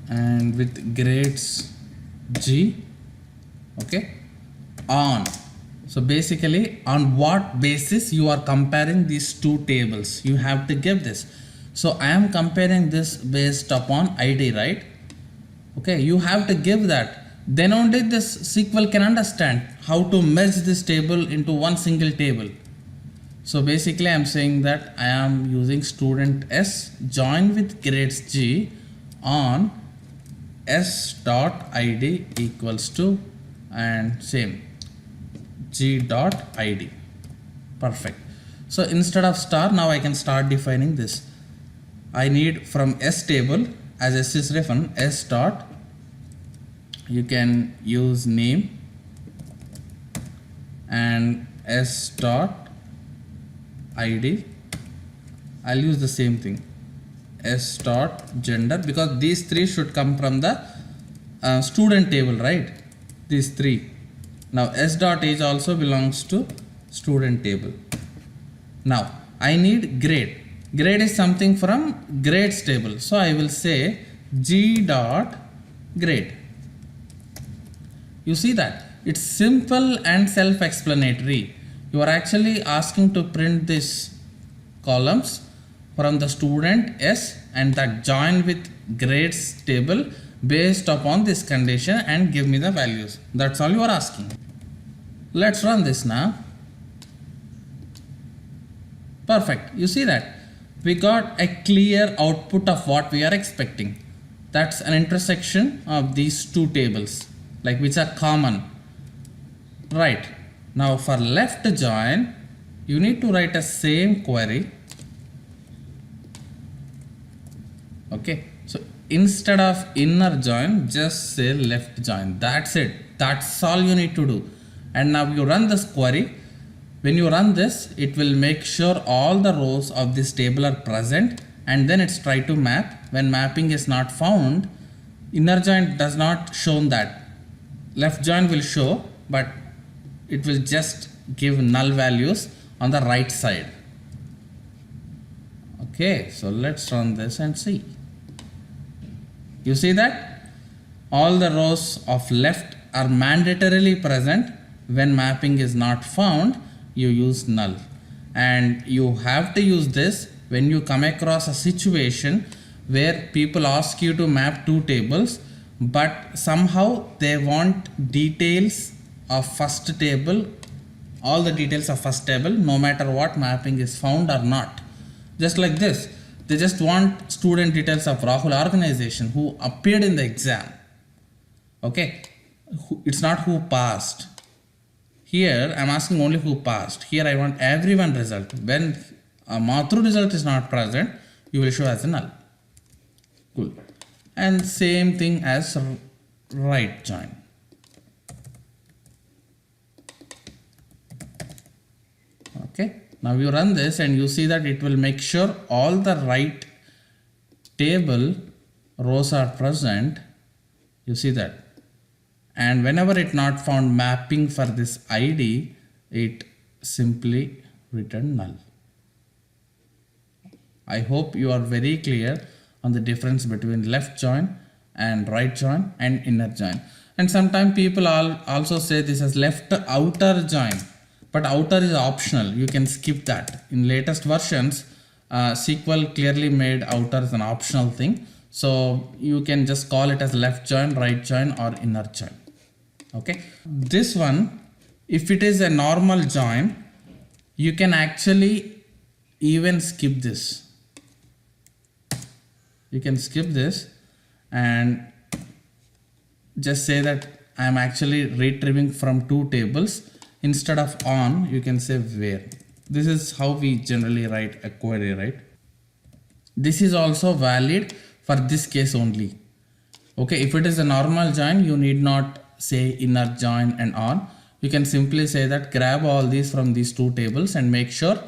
[SPEAKER 2] and with grades G. Okay, on. So basically, on what basis you are comparing these two tables, you have to give this. So I am comparing this based upon ID, right? Okay, you have to give that. Then only this SQL can understand how to merge this table into one single table. So basically I am saying that I am using student S join with grades G on s dot id equals to, and same, g dot id. Perfect. So instead of star, now I can start defining this. I need from s table, as s is reference, s dot, you can use name, and s dot id, I'll use the same thing, s dot gender, because these three should come from the student table, right? These three. Now s dot age also belongs to student table. Now I need grade. Grade is something from grades table, so I will say g dot grade. You see that it's simple and self-explanatory. You are actually asking to print these columns from the student s and that join with grades table based upon this condition and give me the values. That's all you are asking. Let's run this now. Perfect. You see that we got a clear output of what we are expecting. That's an intersection of these two tables, like which are common, right? Now for left join, you need to write a same query. Okay, so instead of inner join, just say left join. That's it. That's all you need to do. And now you run this query. When you run this, it will make sure all the rows of this table are present, and then it's try to map. When mapping is not found, inner join does not show that. Left join will show, but it will just give null values on the right side. Okay, so let's run this and see. You see that all the rows of left are mandatorily present. When mapping is not found, you use null, and you have to use this when you come across a situation where people ask you to map two tables, but somehow they want details of first table, all the details of first table, no matter what mapping is found or not. Just like this, they just want student details of Rahul organization who appeared in the exam. Okay, it's not who passed. Here I'm asking only who passed. Here I want everyone result. When a Matru result is not present, you will show as a null. Cool. And same thing as right join. Okay. Now you run this and you see that it will make sure all the right table rows are present. You see that. And whenever it not found mapping for this ID, it simply return null. I hope you are very clear on the difference between left join and right join and inner join. And sometimes people also say this as left outer join, but outer is optional. You can skip that. In latest versions, SQL clearly made outer as an optional thing. So you can just call it as left join, right join, or inner join. Okay, this one, if it is a normal join, you can actually even skip this. You can skip this and just say that I am actually retrieving from two tables. Instead of on, you can say where. This is how we generally write a query, right? This is also valid for this case only. Okay, if it is a normal join, you need not say inner join and on. You can simply say that grab all these from these two tables and make sure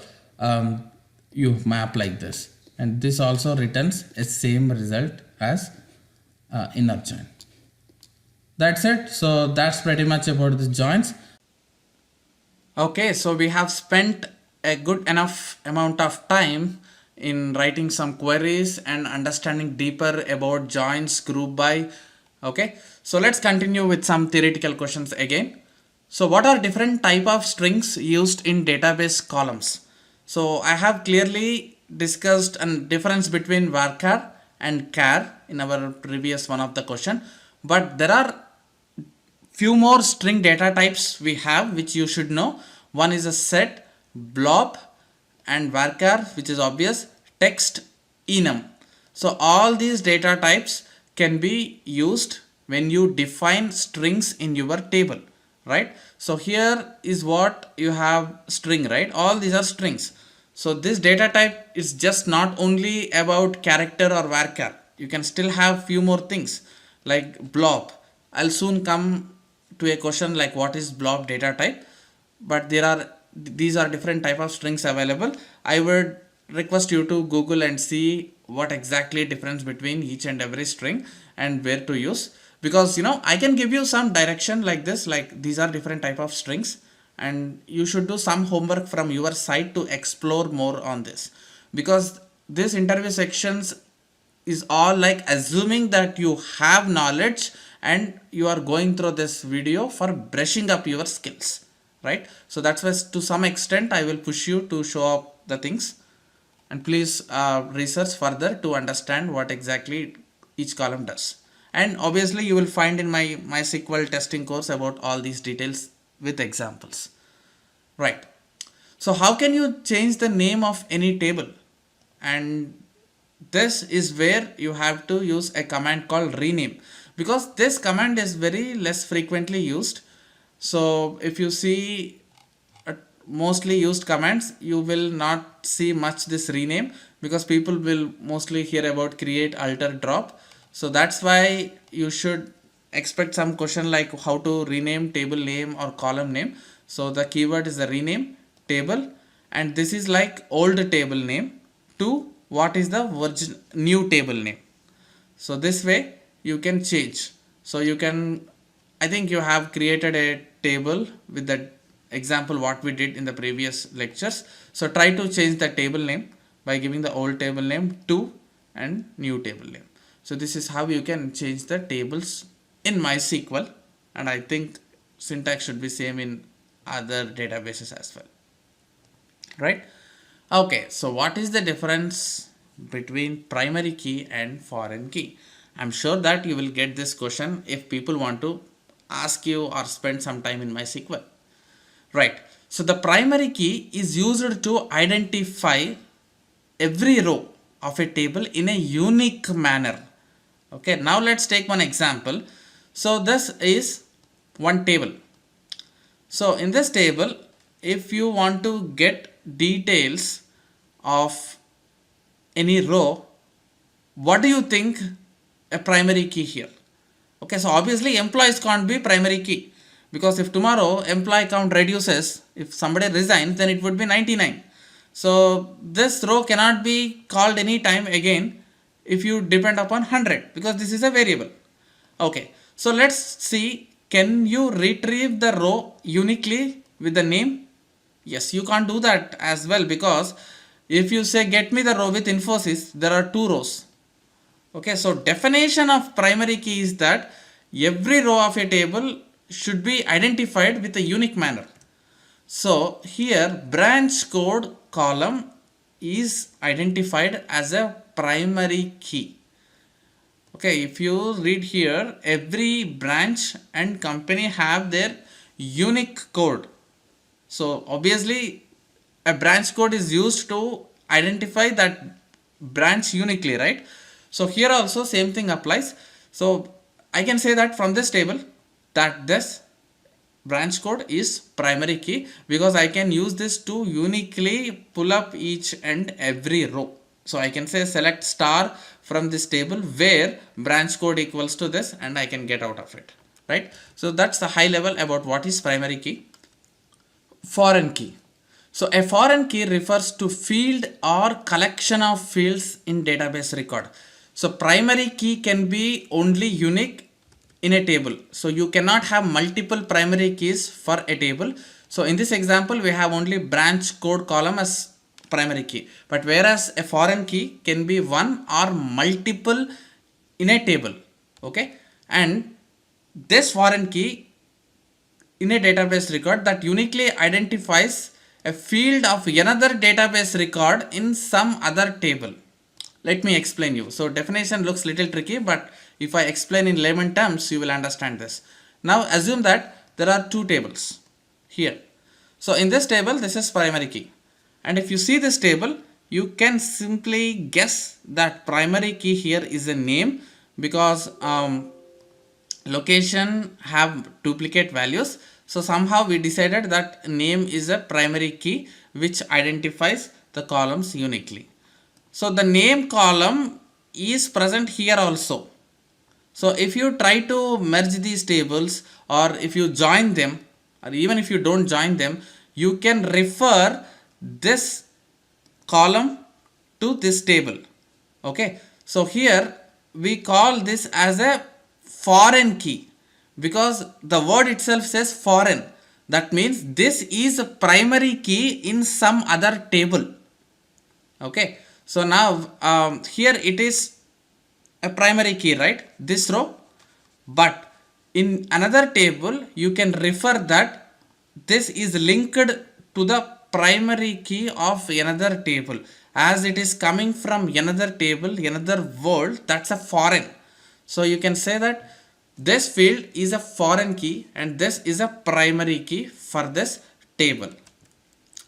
[SPEAKER 2] you map like this. And this also returns a same result as inner join. That's it. So that's pretty much about the joins. Okay, so we have spent a good enough amount of time in writing some queries and understanding deeper about joins, group by. Okay, so let's continue with some theoretical questions again. So what are different type of strings used in database columns? So I have clearly discussed a difference between varchar and char in our previous one of the question, but there are few more string data types we have which you should know. One is a set, blob, and varchar, which is obvious, text, enum. So all these data types can be used when you define strings in your table, right? So here is what you have string, right? All these are strings. So this data type is just not only about character or varchar. You can still have few more things like blob. I'll soon come to a question like what is blob data type, but these are different type of strings available. I would request you to Google and see what exactly difference between each and every string and where to use, because I can give you some direction like this, like these are different type of strings, and you should do some homework from your side to explore more on this, because this interview sections is all like assuming that you have knowledge and you are going through this video for brushing up your skills, right? So that's why to some extent I will push you to show up the things, and please research further to understand what exactly each column does. And obviously you will find in my MySQL testing course about all these details with examples, right? So how can you change the name of any table? And this is where you have to use a command called rename, because this command is very less frequently used. So if you see mostly used commands, you will not see much this rename, because people will mostly hear about create, alter, drop. So that's why you should expect some question like how to rename table name or column name. So the keyword is the rename table, and this is like old table name to what is the new table name. So this way you can change. So you can, I think you have created a table with the example what we did in the previous lectures. So try to change the table name by giving the old table name to and new table name. So this is how you can change the tables in MySQL, and I think syntax should be same in other databases as well, right? Okay, so what is the difference between primary key and foreign key? I'm sure that you will get this question if people want to ask you or spend some time in MySQL, right? So the primary key is used to identify every row of a table in a unique manner. Okay, now let's take one example. So this is one table. So in this table, if you want to get details of any row, what do you think a primary key here? Okay, so obviously employees can't be primary key, because if tomorrow employee count reduces, if somebody resigns, then it would be 99. So this row cannot be called any time again if you depend upon 100, because this is a variable. Okay, so let's see, can you retrieve the row uniquely with the name? Yes, you can't do that as well, because if you say get me the row with Infosys, there are two rows. Okay, so definition of primary key is that every row of a table should be identified with a unique manner. So here branch code column is identified as a primary key. Okay, if you read here, every branch and company have their unique code. So obviously a branch code is used to identify that branch uniquely, right? So here also same thing applies. So I can say that from this table that this branch code is primary key, because I can use this to uniquely pull up each and every row. So I can say select star from this table where branch code equals to this, and I can get out of it, right? So that's the high level about what is primary key. Foreign key. So a foreign key refers to field or collection of fields in database record. So primary key can be only unique in a table. So you cannot have multiple primary keys for a table. So in this example, we have only branch code column as primary key. But whereas a foreign key can be one or multiple in a table. Okay. And this foreign key in a database record that uniquely identifies a field of another database record in some other table. Let me explain you. So definition looks little tricky, but if I explain in layman terms, you will understand this. Now assume that there are two tables here. So in this table, this is primary key. And if you see this table, you can simply guess that primary key here is a name, because location have duplicate values. So somehow we decided that name is a primary key which identifies the columns uniquely. So the name column is present here also. So if you try to merge these tables, or if you join them, or even if you don't join them, you can refer this column to this table. Okay, so here we call this as a foreign key because the word itself says foreign. That means this is a primary key in some other table. Okay, so now here it is a primary key, right, this row, but in another table you can refer that this is linked to the primary key of another table, as it is coming from another table, another world, that's a foreign. So you can say that this field is a foreign key and this is a primary key for this table.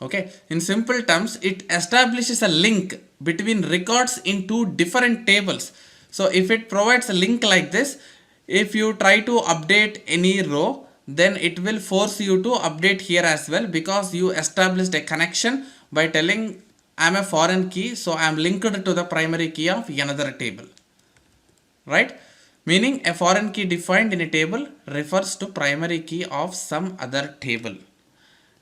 [SPEAKER 2] Okay, in simple terms, it establishes a link between records in two different tables. So if it provides a link like this, if you try to update any row, then it will force you to update here as well, because you established a connection by telling I am a foreign key, so I am linked to the primary key of another table, right? Meaning a foreign key defined in a table refers to primary key of some other table.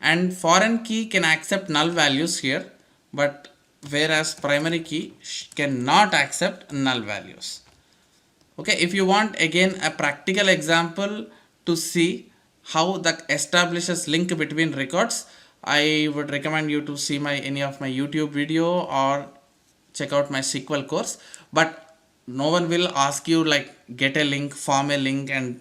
[SPEAKER 2] And foreign key can accept null values here, but whereas primary key cannot accept null values. Okay, if you want again a practical example to see how that establishes link between records, I would recommend you to see any of my YouTube video or check out my SQL course. But no one will ask you like get a link, form a link, and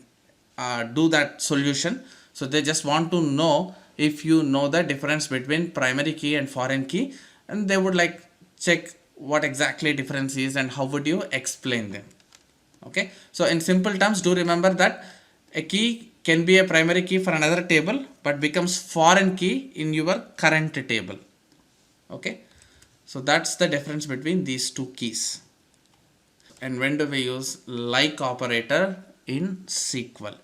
[SPEAKER 2] do that solution. So they just want to know if you know the difference between primary key and foreign key, and they would like check what exactly difference is and how would you explain them. Okay, so in simple terms, do remember that a key can be a primary key for another table but becomes foreign key in your current table. Okay, so that's the difference between these two keys. And when do we use like operator in SQL?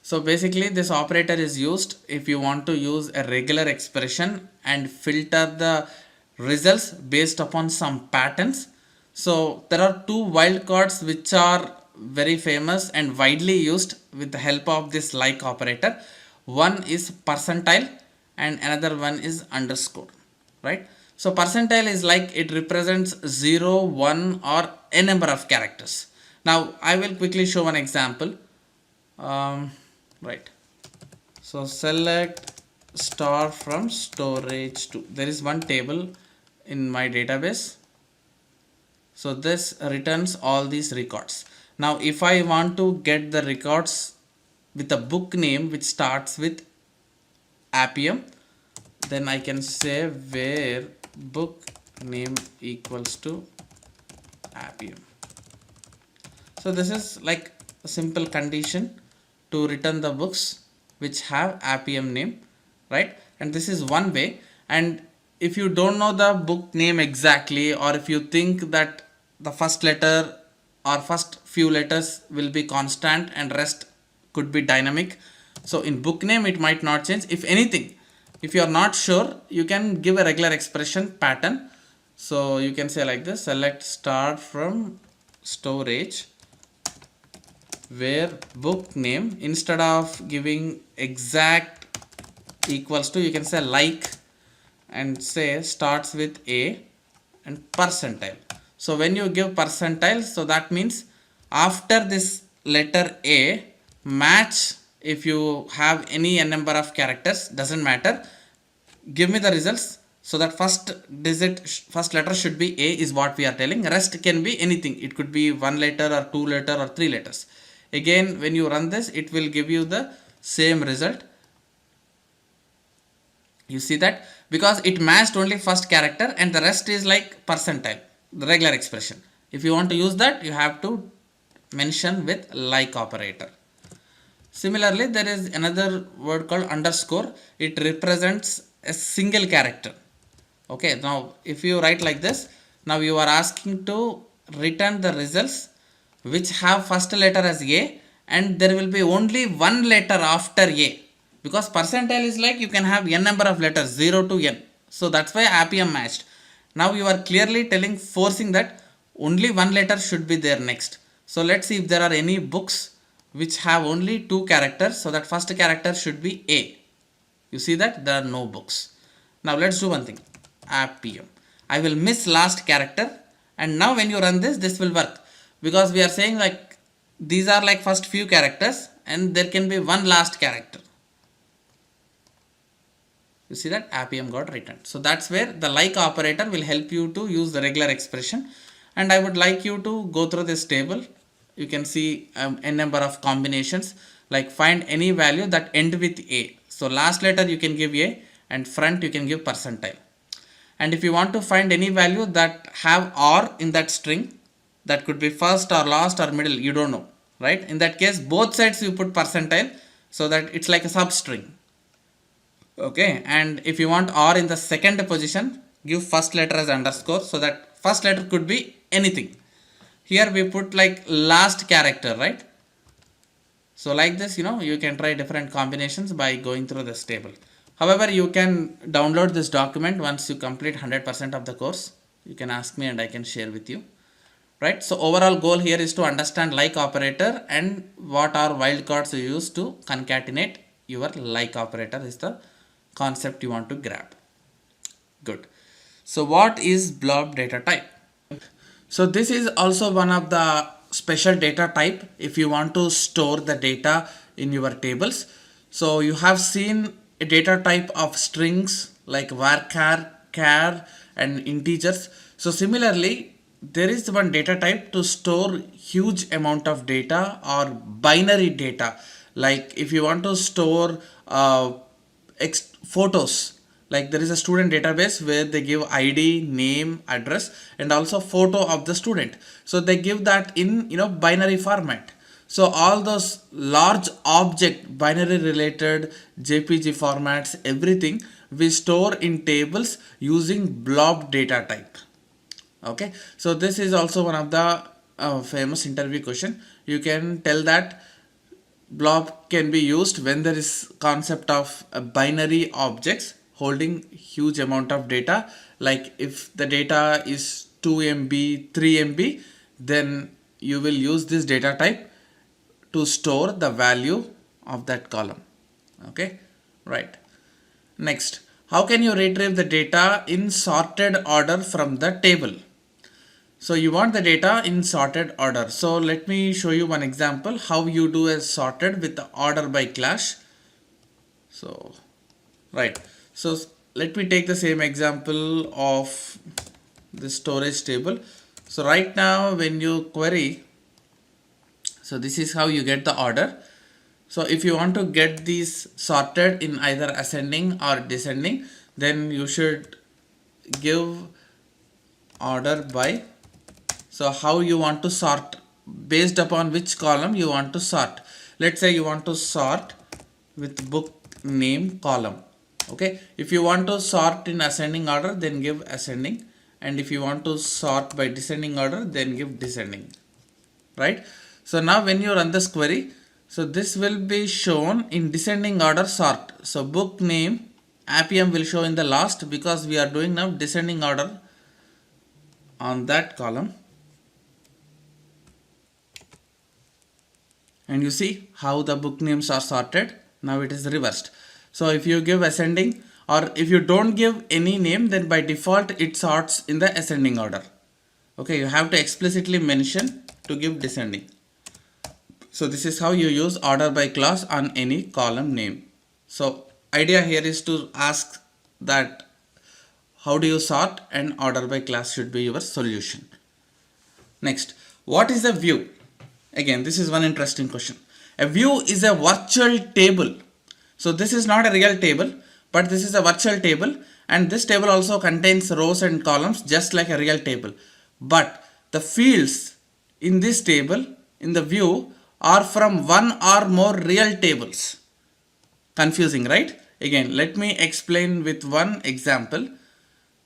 [SPEAKER 2] So basically this operator is used if you want to use a regular expression and filter the results based upon some patterns. So there are two wildcards which are very famous and widely used with the help of this like operator. One is percentile and another one is underscore, right? So percentile is like it represents 0, 1 or a number of characters. Now I will quickly show one example. Right, so select star from storage to, there is one table in my database, so this returns all these records. Now if I want to get the records with a book name which starts with Appium, then I can say where book name equals to Appium. So this is like a simple condition to return the books which have Appium name, right? And this is one way. And if you don't know the book name exactly, or if you think that the first letter or first few letters will be constant and rest could be dynamic, so in book name it might not change. If anything, if you are not sure, you can give a regular expression pattern. So you can say like this: select star from storage where book name, instead of giving exact equals to, you can say like and say starts with A and percentile. So when you give percentile, so that means after this letter A match, if you have any n number of characters, doesn't matter, give me the results. So that first letter should be A is what we are telling. Rest can be anything. It could be one letter or two letter or three letters. Again, when you run this, it will give you the same result. You see that? Because it matched only first character and the rest is like percentile, the regular expression. If you want to use that, you have to mention with like operator. Similarly, there is another word called underscore. It represents a single character. Okay, now if you write like this, now you are asking to return the results which have first letter as A and there will be only one letter after A, because percentile is like you can have n number of letters 0 to n, so that's why Appium matched. Now you are clearly forcing that only one letter should be there next. So let's see if there are any books which have only two characters, so that first character should be A. You see that there are no books. Now let's do one thing, Appium. I will miss last character, and now when you run this will work, because we are saying like these are like first few characters and there can be one last character. You see that Appium got returned. So that's where the like operator will help you to use the regular expression. And I would like you to go through this table. You can see a number of combinations, like find any value that end with A. So last letter you can give A and front you can give percentile. And if you want to find any value that have or in that string, that could be first or last or middle, you don't know, right? In that case, both sides you put percentile, so that it's like a substring. Okay, and if you want or in the second position, give first letter as underscore, so that first letter could be anything. Here we put like last character, right? So like this, you can try different combinations by going through this table. However, you can download this document once you complete 100% of the course. You can ask me and I can share with you. Right? So overall goal here is to understand like operator and what are wildcards you use to concatenate your like operator is the concept you want to grab. Good. So what is blob data type? So this is also one of the special data type if you want to store the data in your tables. So you have seen a data type of strings like varchar, char and integers. So similarly, there is one data type to store huge amount of data or binary data. Like if you want to store photos, like there is a student database where they give ID, name, address and also photo of the student. So they give that in binary format. So all those large object binary related JPG formats, everything we store in tables using blob data type. Okay, so this is also one of the famous interview question. You can tell that blob can be used when there is concept of binary objects holding huge amount of data. Like if the data is 2 MB, 3 MB, then you will use this data type to store the value of that column. Okay, right. Next, how can you retrieve the data in sorted order from the table? So you want the data in sorted order. So let me show you one example how you do a sorted with the order by class. So right. So let me take the same example of the storage table. So right now when you query, so this is how you get the order. So if you want to get these sorted in either ascending or descending, then you should give order by. So how you want to sort, based upon which column you want to sort. Let's say you want to sort with book name column. Okay, if you want to sort in ascending order, then give ascending, and if you want to sort by descending order, then give descending. Right? So now when you run this query, so this will be shown in descending order sort. So book name Appium will show in the last, because we are doing now descending order on that column. And you see how the book names are sorted. Now it is reversed. So if you give ascending, or if you don't give any name, then by default it sorts in the ascending order. Okay, you have to explicitly mention to give descending. So this is how you use order by clause on any column name. So idea here is to ask that how do you sort, and order by class should be your solution. Next, what is a view? Again, this is one interesting question. A view is a virtual table. So this is not a real table, but this is a virtual table, and this table also contains rows and columns just like a real table. But the fields in this table, in the view, are from one or more real tables. Confusing, right? Again, let me explain with one example.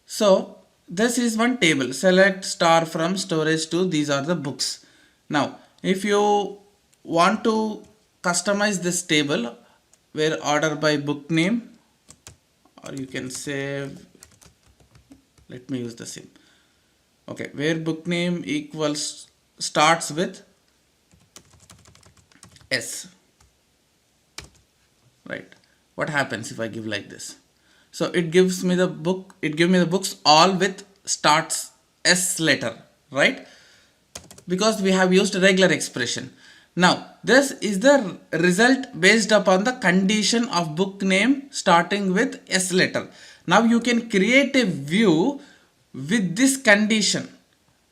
[SPEAKER 2] So this is one table. Select star from storage to, these are the books. Now if you want to customize this table where order by book name, or you can say, let me use the same. Okay, where book name equals starts with S, right? What happens if I give like this? So it gives me the book, it gives me the books all with starts S letter, right? Because we have used regular expression. Now this is the result based upon the condition of book name starting with S letter. Now you can create a view with this condition.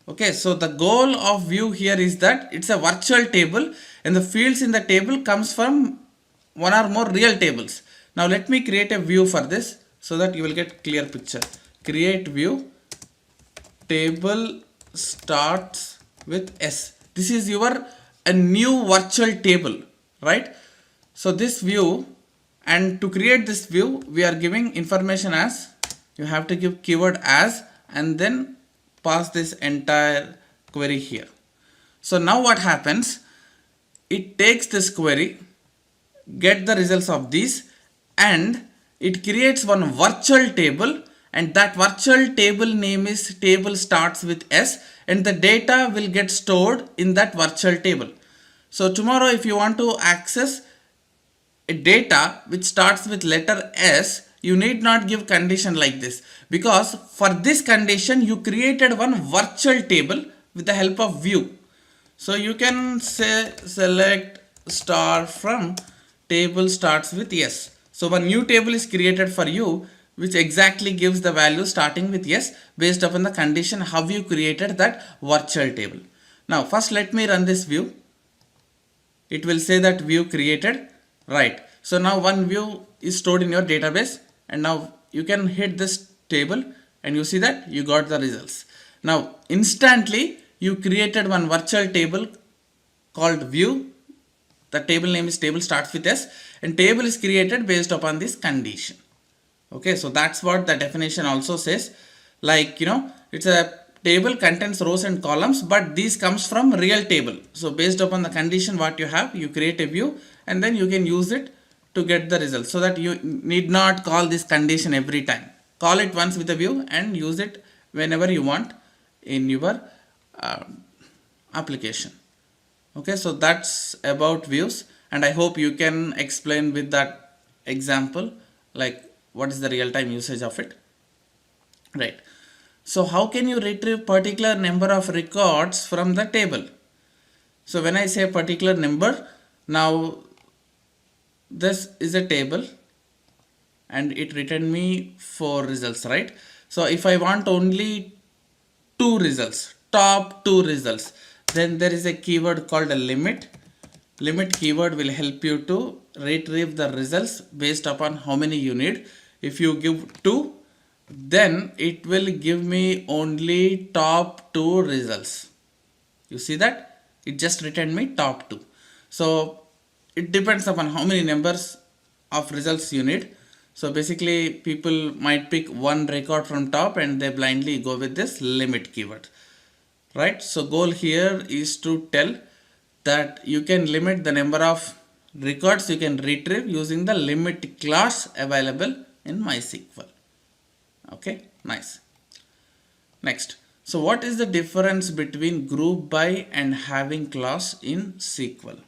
[SPEAKER 2] Okay, so the goal of view here is that it's a virtual table and the fields in the table comes from one or more real tables. Now let me create a view for this so that you will get clear picture. Create view, table starts with S. This is your a new virtual table, right? So this view, and to create this view we are giving information as, you have to give keyword as and then pass this entire query here. So now what happens, it takes this query, get the results of these, and it creates one virtual table, and that virtual table name is table starts with S, and the data will get stored in that virtual table. So tomorrow if you want to access a data which starts with letter S, you need not give condition like this, because for this condition you created one virtual table with the help of view. So you can say select star from table starts with S. So one new table is created for you which exactly gives the value starting with S based upon the condition how you created that virtual table. Now first let me run this view. It will say that view created, right? So now one view is stored in your database, and now you can hit this table and you see that you got the results. Now instantly you created one virtual table called view. The table name is table starts with S, and table is created based upon this condition. Okay, so that's what the definition also says. Like, it's a table contains rows and columns, but these comes from real table. So based upon the condition what you have, you create a view and then you can use it to get the result, so that you need not call this condition every time. Call it once with a view and use it whenever you want in your application. Okay, so that's about views, and I hope you can explain with that example like what is the real-time usage of it, right? So how can you retrieve particular number of records from the table? So when I say particular number, now this is a table and it returned me 4 results, right? So if I want only 2 results, top 2 results, then there is a keyword called a limit. Limit keyword will help you to retrieve the results based upon how many you need. If you give 2, then it will give me only top 2 results. You see that it just returned me top 2. So it depends upon how many numbers of results you need. So basically people might pick one record from top and they blindly go with this limit keyword, right? So goal here is to tell that you can limit the number of records you can retrieve using the limit class available in MySQL. Okay, nice. Next, so what is the difference between group by and having clause in SQL?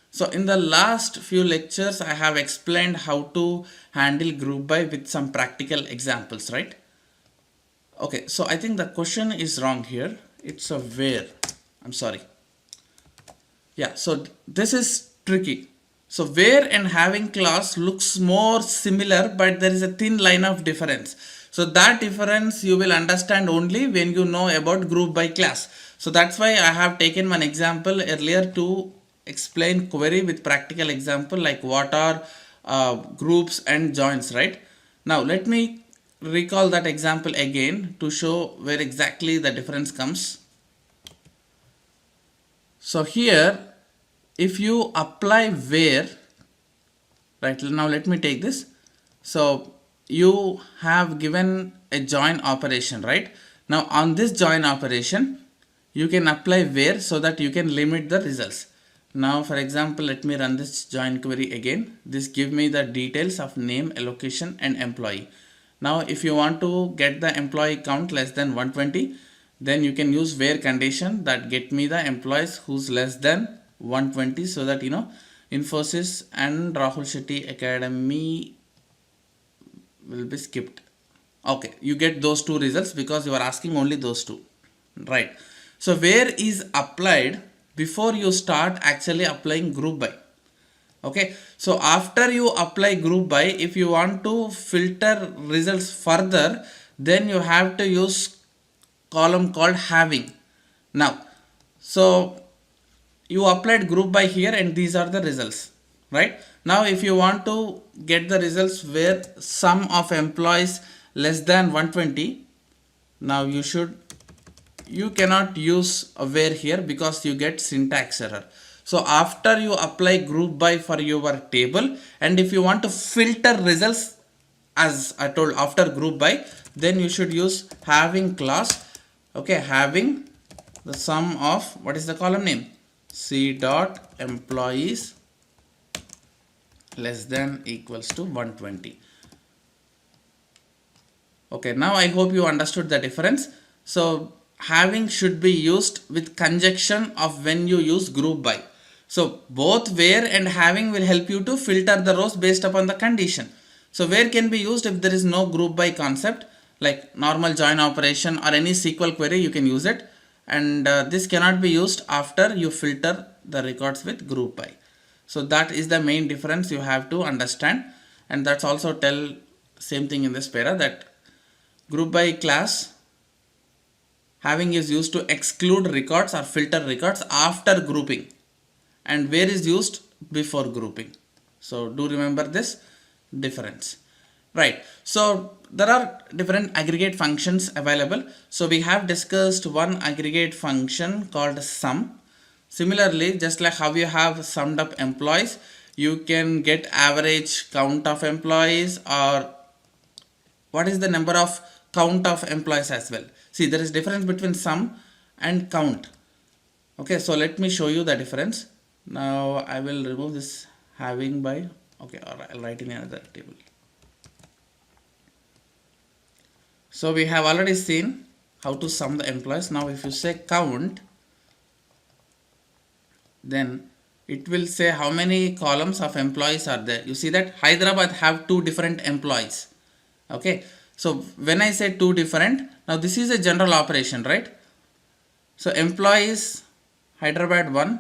[SPEAKER 2] So in the last few lectures I have explained how to handle group by with some practical examples, right? Okay, so I think the question is wrong here. It's a where. I'm sorry. Yeah, so this is tricky. So where and having clause looks more similar, but there is a thin line of difference. So that difference you will understand only when you know about group by class. So that's why I have taken one example earlier to explain query with practical example like what are groups and joins, right? Now let me recall that example again to show where exactly the difference comes. So here if you apply where, right, now let me take this. So you have given a join operation, right? Now on this join operation you can apply where so that you can limit the results. Now for example, let me run this join query again. This give me the details of name, allocation and employee. Now if you want to get the employee count less than 120, then you can use where condition that get me the employees who's less than 120, so that Infosys and Rahul Shetty Academy will be skipped. Okay, you get those two results because you are asking only those two, right? So where is applied before you start actually applying group by. Okay, so after you apply group by, if you want to filter results further, then you have to use column called having. Now, so you applied group by here and these are the results, right? Now if you want to get the results where sum of employees less than 120, now you cannot use a where here because you get syntax error. So after you apply group by for your table, and if you want to filter results as I told after group by, then you should use having clause. Okay, having the sum of, what is the column name? C dot employees less than equals to 120. Okay, now I hope you understood the difference. So having should be used with conjunction of when you use group by. So both where and having will help you to filter the rows based upon the condition. So where can be used if there is no group by concept, like normal join operation or any SQL query, you can use it. And this cannot be used after you filter the records with group by. So that is the main difference you have to understand. And that's also tell same thing in this para, that group by class having is used to exclude records or filter records after grouping, and where is used before grouping. So do remember this difference, right? So there are different aggregate functions available. So we have discussed one aggregate function called sum. Similarly, just like how you have summed up employees, you can get average count of employees or what is the number of count of employees as well. See, there is difference between sum and count. Okay, so let me show you the difference. Now I will remove this having by. Okay, or I'll write in another table. So we have already seen how to sum the employees. Now if you say count, then it will say how many columns of employees are there. You see that Hyderabad have two different employees. Okay, so when I say two different, now this is a general operation, right? So employees Hyderabad 1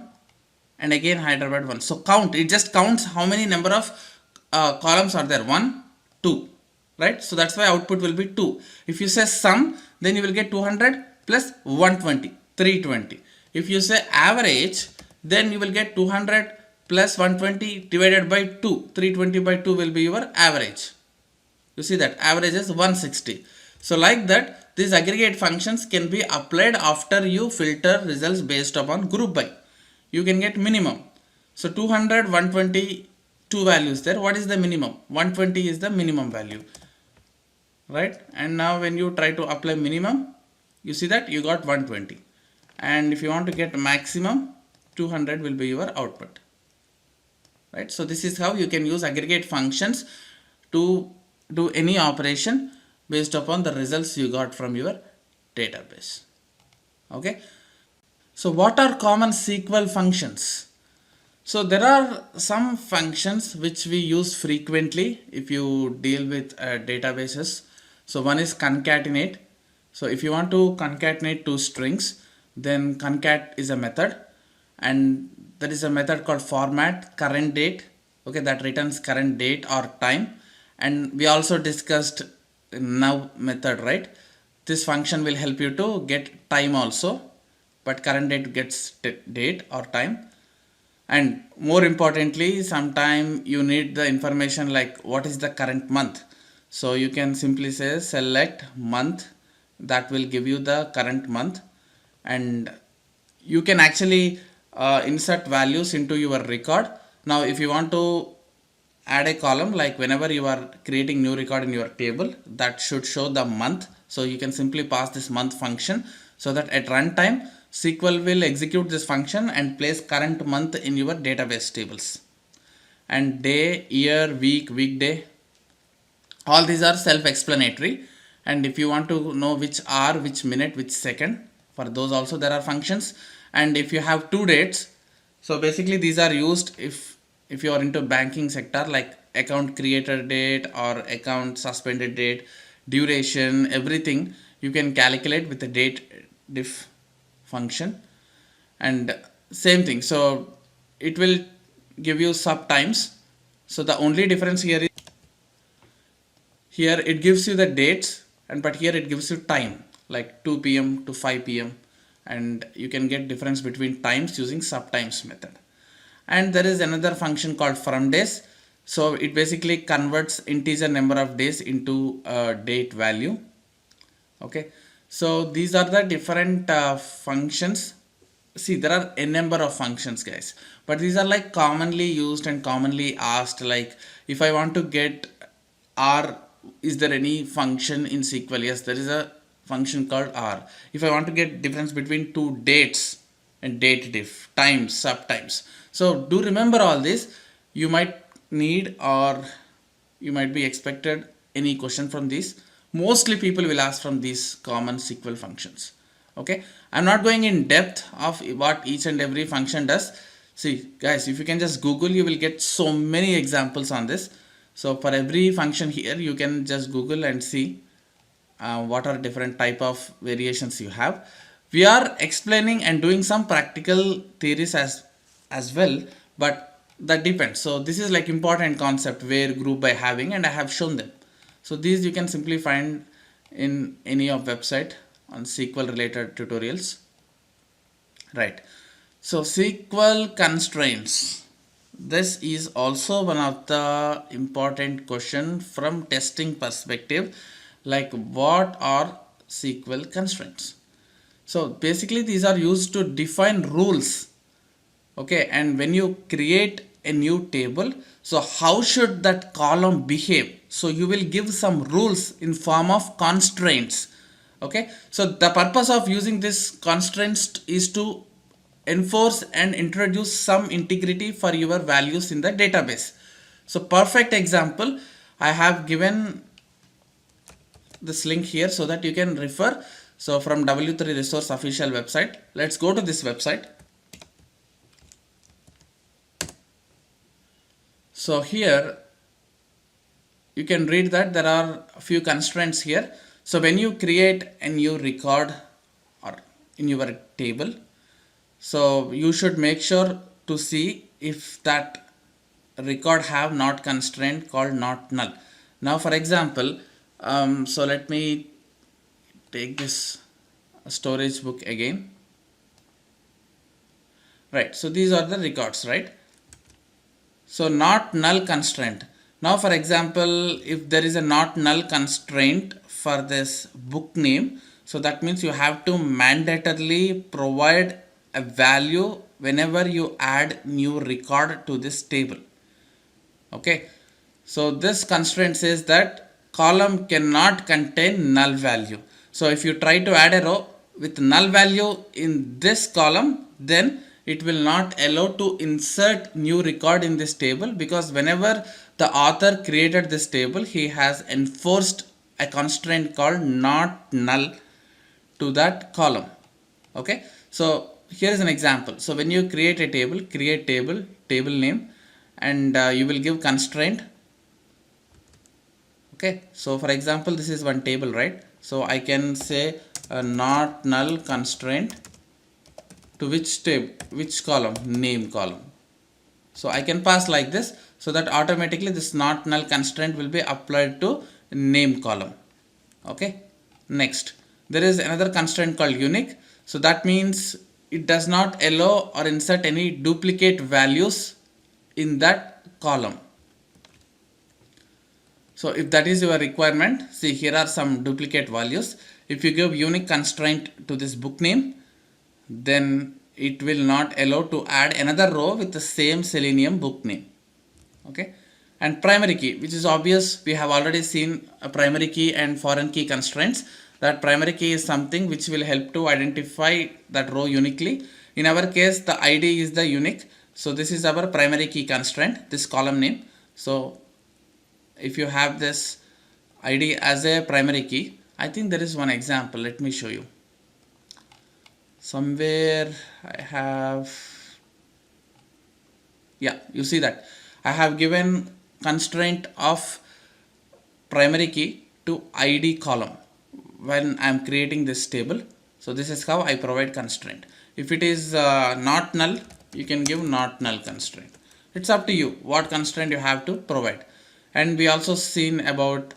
[SPEAKER 2] and again Hyderabad 1. So count, it just counts how many number of columns are there, 1, 2, right? So that's why output will be 2. If you say sum, then you will get 200 plus 120, 320. If you say average, then you will get 200 plus 120 divided by 2. 320 by 2 will be your average. You see that average is 160. So like that, these aggregate functions can be applied after you filter results based upon group by. You can get minimum. So 200, 120, two values there. What is the minimum? 120 is the minimum value, right? And now when you try to apply minimum, you see that you got 120. And if you want to get maximum, 200 will be your output, right? So this is how you can use aggregate functions to do any operation based upon the results you got from your database. Okay, so what are common SQL functions? So there are some functions which we use frequently if you deal with databases. So one is concatenate. So if you want to concatenate two strings, then concat is a method, and there is a method called format current date. Okay, that returns current date or time. And we also discussed now method, right? This function will help you to get time also, but current date gets date or time. And more importantly, sometime you need the information like what is the current month. So you can simply say select month, that will give you the current month. And you can actually insert values into your record. Now if you want to add a column, like whenever you are creating new record in your table, that should show the month. So you can simply pass this month function so that at runtime SQL will execute this function and place current month in your database tables. And day, year, week, weekday, all these are self-explanatory. And if you want to know which hour, which minute, which second, for those also there are functions. And if you have two dates, so basically these are used if you are into banking sector, like account creator date or account suspended date, duration, everything you can calculate with the date diff function. And same thing, so it will give you sub times. So the only difference here is, here it gives you the dates, and but here it gives you time, like 2 p.m. to 5 p.m. and you can get difference between times using subtimes method. And there is another function called from days. So it basically converts integer number of days into a date value. Okay, so these are the different functions. See, there are a number of functions, guys, but these are like commonly used and commonly asked. Like if I want to get R, is there any function in SQL? Yes, there is a function called R. If I want to get difference between two dates and date diff, times, subtimes. So do remember all this. You might need, or you might be expected any question from these. Mostly people will ask from these common SQL functions. Okay, I'm not going in depth of what each and every function does. See guys, if you can just Google, you will get so many examples on this. So for every function here, you can just Google and see what are different type of variations you have. We are explaining and doing some practical theories as well, but that depends. So this is like important concept, where, group, by, having, and I have shown them. So these you can simply find in any of website on SQL related tutorials, right? So SQL constraints, this is also one of the important question from testing perspective, like what are SQL constraints? So basically these are used to define rules. Okay, and when you create a new table, so how should that column behave? So you will give some rules in form of constraints. Okay, so the purpose of using this constraints is to enforce and introduce some integrity for your values in the database. So perfect example, I have given this link here so that you can refer. So from W3 Resource official website, let's go to this website. So here you can read that there are a few constraints here. So when you create a new record or in your table, so you should make sure to see if that record have not constraint called not null. Now for example, so let me take this storage book again. Right, so these are the records, right? So not null constraint. Now for example, if there is a not null constraint for this book name, so that means you have to mandatorily provide a value whenever you add new record to this table. Okay, so this constraint says that column cannot contain null value. So if you try to add a row with null value in this column, then it will not allow to insert new record in this table, because whenever the author created this table, he has enforced a constraint called not null to that column. Okay, so here is an example. So when you create a table, create table, table name, and you will give constraint. Okay, so for example, this is one table, right? So I can say not null constraint to which table, which column? Name column. So I can pass like this, so that automatically this not null constraint will be applied to name column. Okay, next there is another constraint called unique. So that means it does not allow or insert any duplicate values in that column. So if that is your requirement, see here are some duplicate values. If you give unique constraint to this book name, then it will not allow to add another row with the same Selenium book name. Okay, and primary key, which is obvious, we have already seen a primary key and foreign key constraints. that primary key is something which will help to identify that row uniquely. In our case, the ID is the unique. So this is our primary key constraint, this column name. So if you have this ID as a primary key, I think there is one example. Let me show you. Somewhere I have, yeah, you see that I have given constraint of primary key to ID column when I am creating this table. So this is how I provide constraint. If it is not null, you can give not null constraint. It's up to you what constraint you have to provide. And we also seen about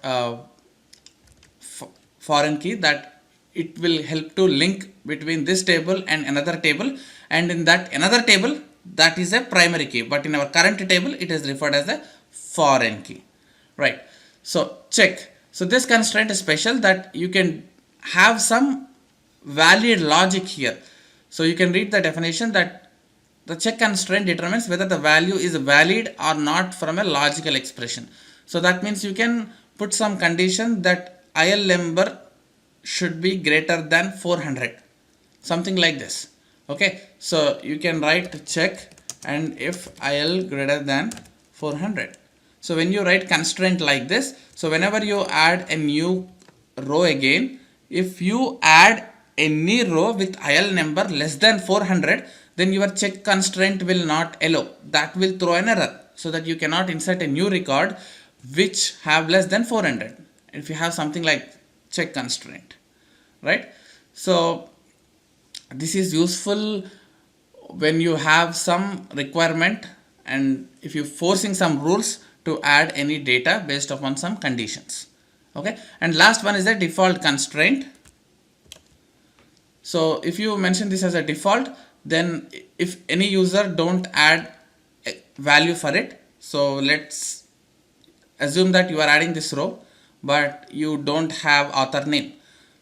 [SPEAKER 2] foreign key, that it will help to link between this table and another table, and in that another table, that is a primary key, but in our current table it is referred as a foreign key, right? So check. So this constraint is special, that you can have some valid logic here. So you can read the definition, that the check constraint determines whether the value is valid or not from a logical expression. So that means you can put some condition that IL number should be greater than 400, something like this. Okay, so you can write check and if IL greater than 400. So when you write constraint like this, so whenever you add a new row again, if you add any row with IL number less than 400, then your check constraint will not allow. That will throw an error, so that you cannot insert a new record which have less than 400. If you have something like check constraint, right? So this is useful when you have some requirement and if you forcing some rules to add any data based upon some conditions. Okay, and last one is the default constraint. So if you mention this as a default, then if any user don't add a value for it, so let's assume that you are adding this row but you don't have author name,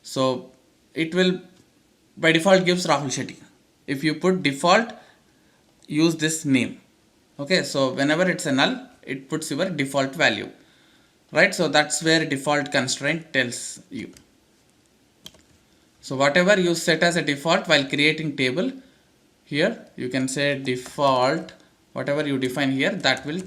[SPEAKER 2] so it will by default gives Rahul Shetty. If you put default, use this name. Okay, so whenever it's a null, it puts your default value, right? So that's where default constraint tells you. So whatever you set as a default while creating table, here you can say default, whatever you define here, that will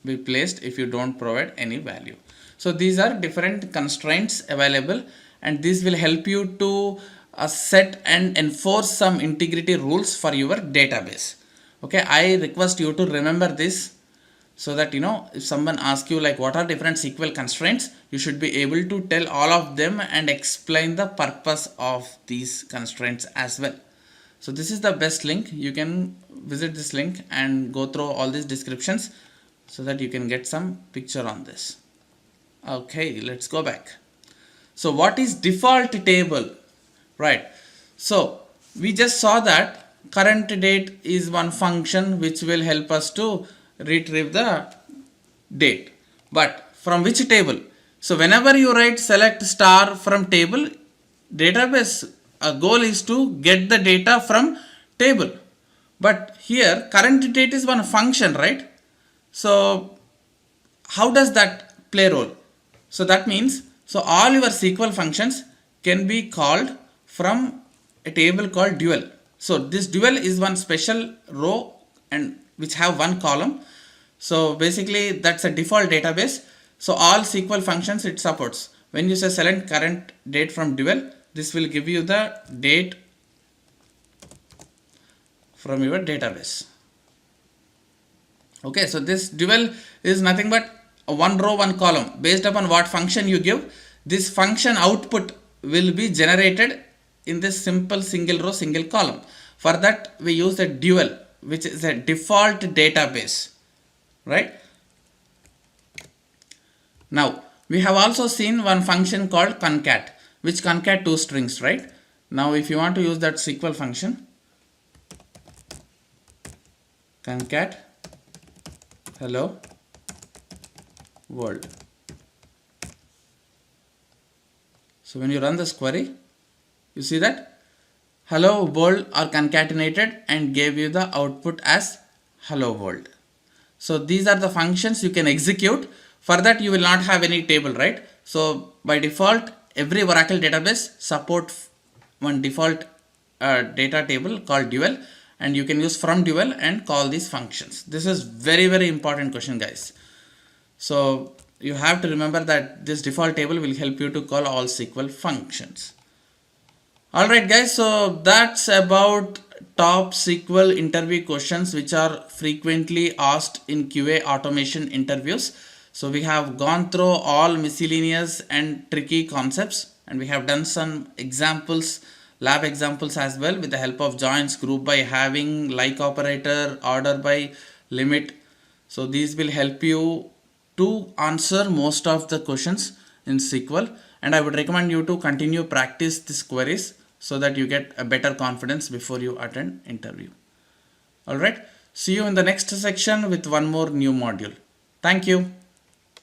[SPEAKER 2] be placed if you don't provide any value. So these are different constraints available, and this will help you to set and enforce some integrity rules for your database. Okay, I request you to remember this, so that if someone asks you like what are different SQL constraints, you should be able to tell all of them and explain the purpose of these constraints as well. So this is the best link. You can visit this link and go through all these descriptions so that you can get some picture on this. Okay, let's go back. So what is default table, right? So we just saw that current date is one function which will help us to retrieve the date, but from which table? So whenever you write select star from table, database goal is to get the data from table, but here current date is one function, right? So how does that play role? So that means, so all your SQL functions can be called from a table called dual. So this dual is one special row and which have one column. So basically that's a default database. So all SQL functions it supports. When you say select current date from dual, this will give you the date from your database. Okay, so this dual is nothing but one row, one column. Based upon what function you give, this function output will be generated in this simple single row, single column. For that, we use a dual, which is a default database, right? Now, we have also seen one function called concat, which concat two strings, right? Now, if you want to use that SQL function, concat hello world. So when you run this query, you see that hello world are concatenated and gave you the output as hello world. So these are the functions you can execute. For that you will not have any table, right? So by default every Oracle database support one default data table called dual, and you can use from dual and call these functions. This is very important question, guys. So you have to remember that this default table will help you to call all SQL functions. Alright guys, so that's about top SQL interview questions which are frequently asked in QA automation interviews. So we have gone through all miscellaneous and tricky concepts, and we have done some examples, lab examples as well, with the help of joins, group by, having, like operator, order by, limit. So these will help you to answer most of the questions in SQL, and I would recommend you to continue practice these queries so that you get a better confidence before you attend interview. Alright, see you in the next section with one more new module. Thank you.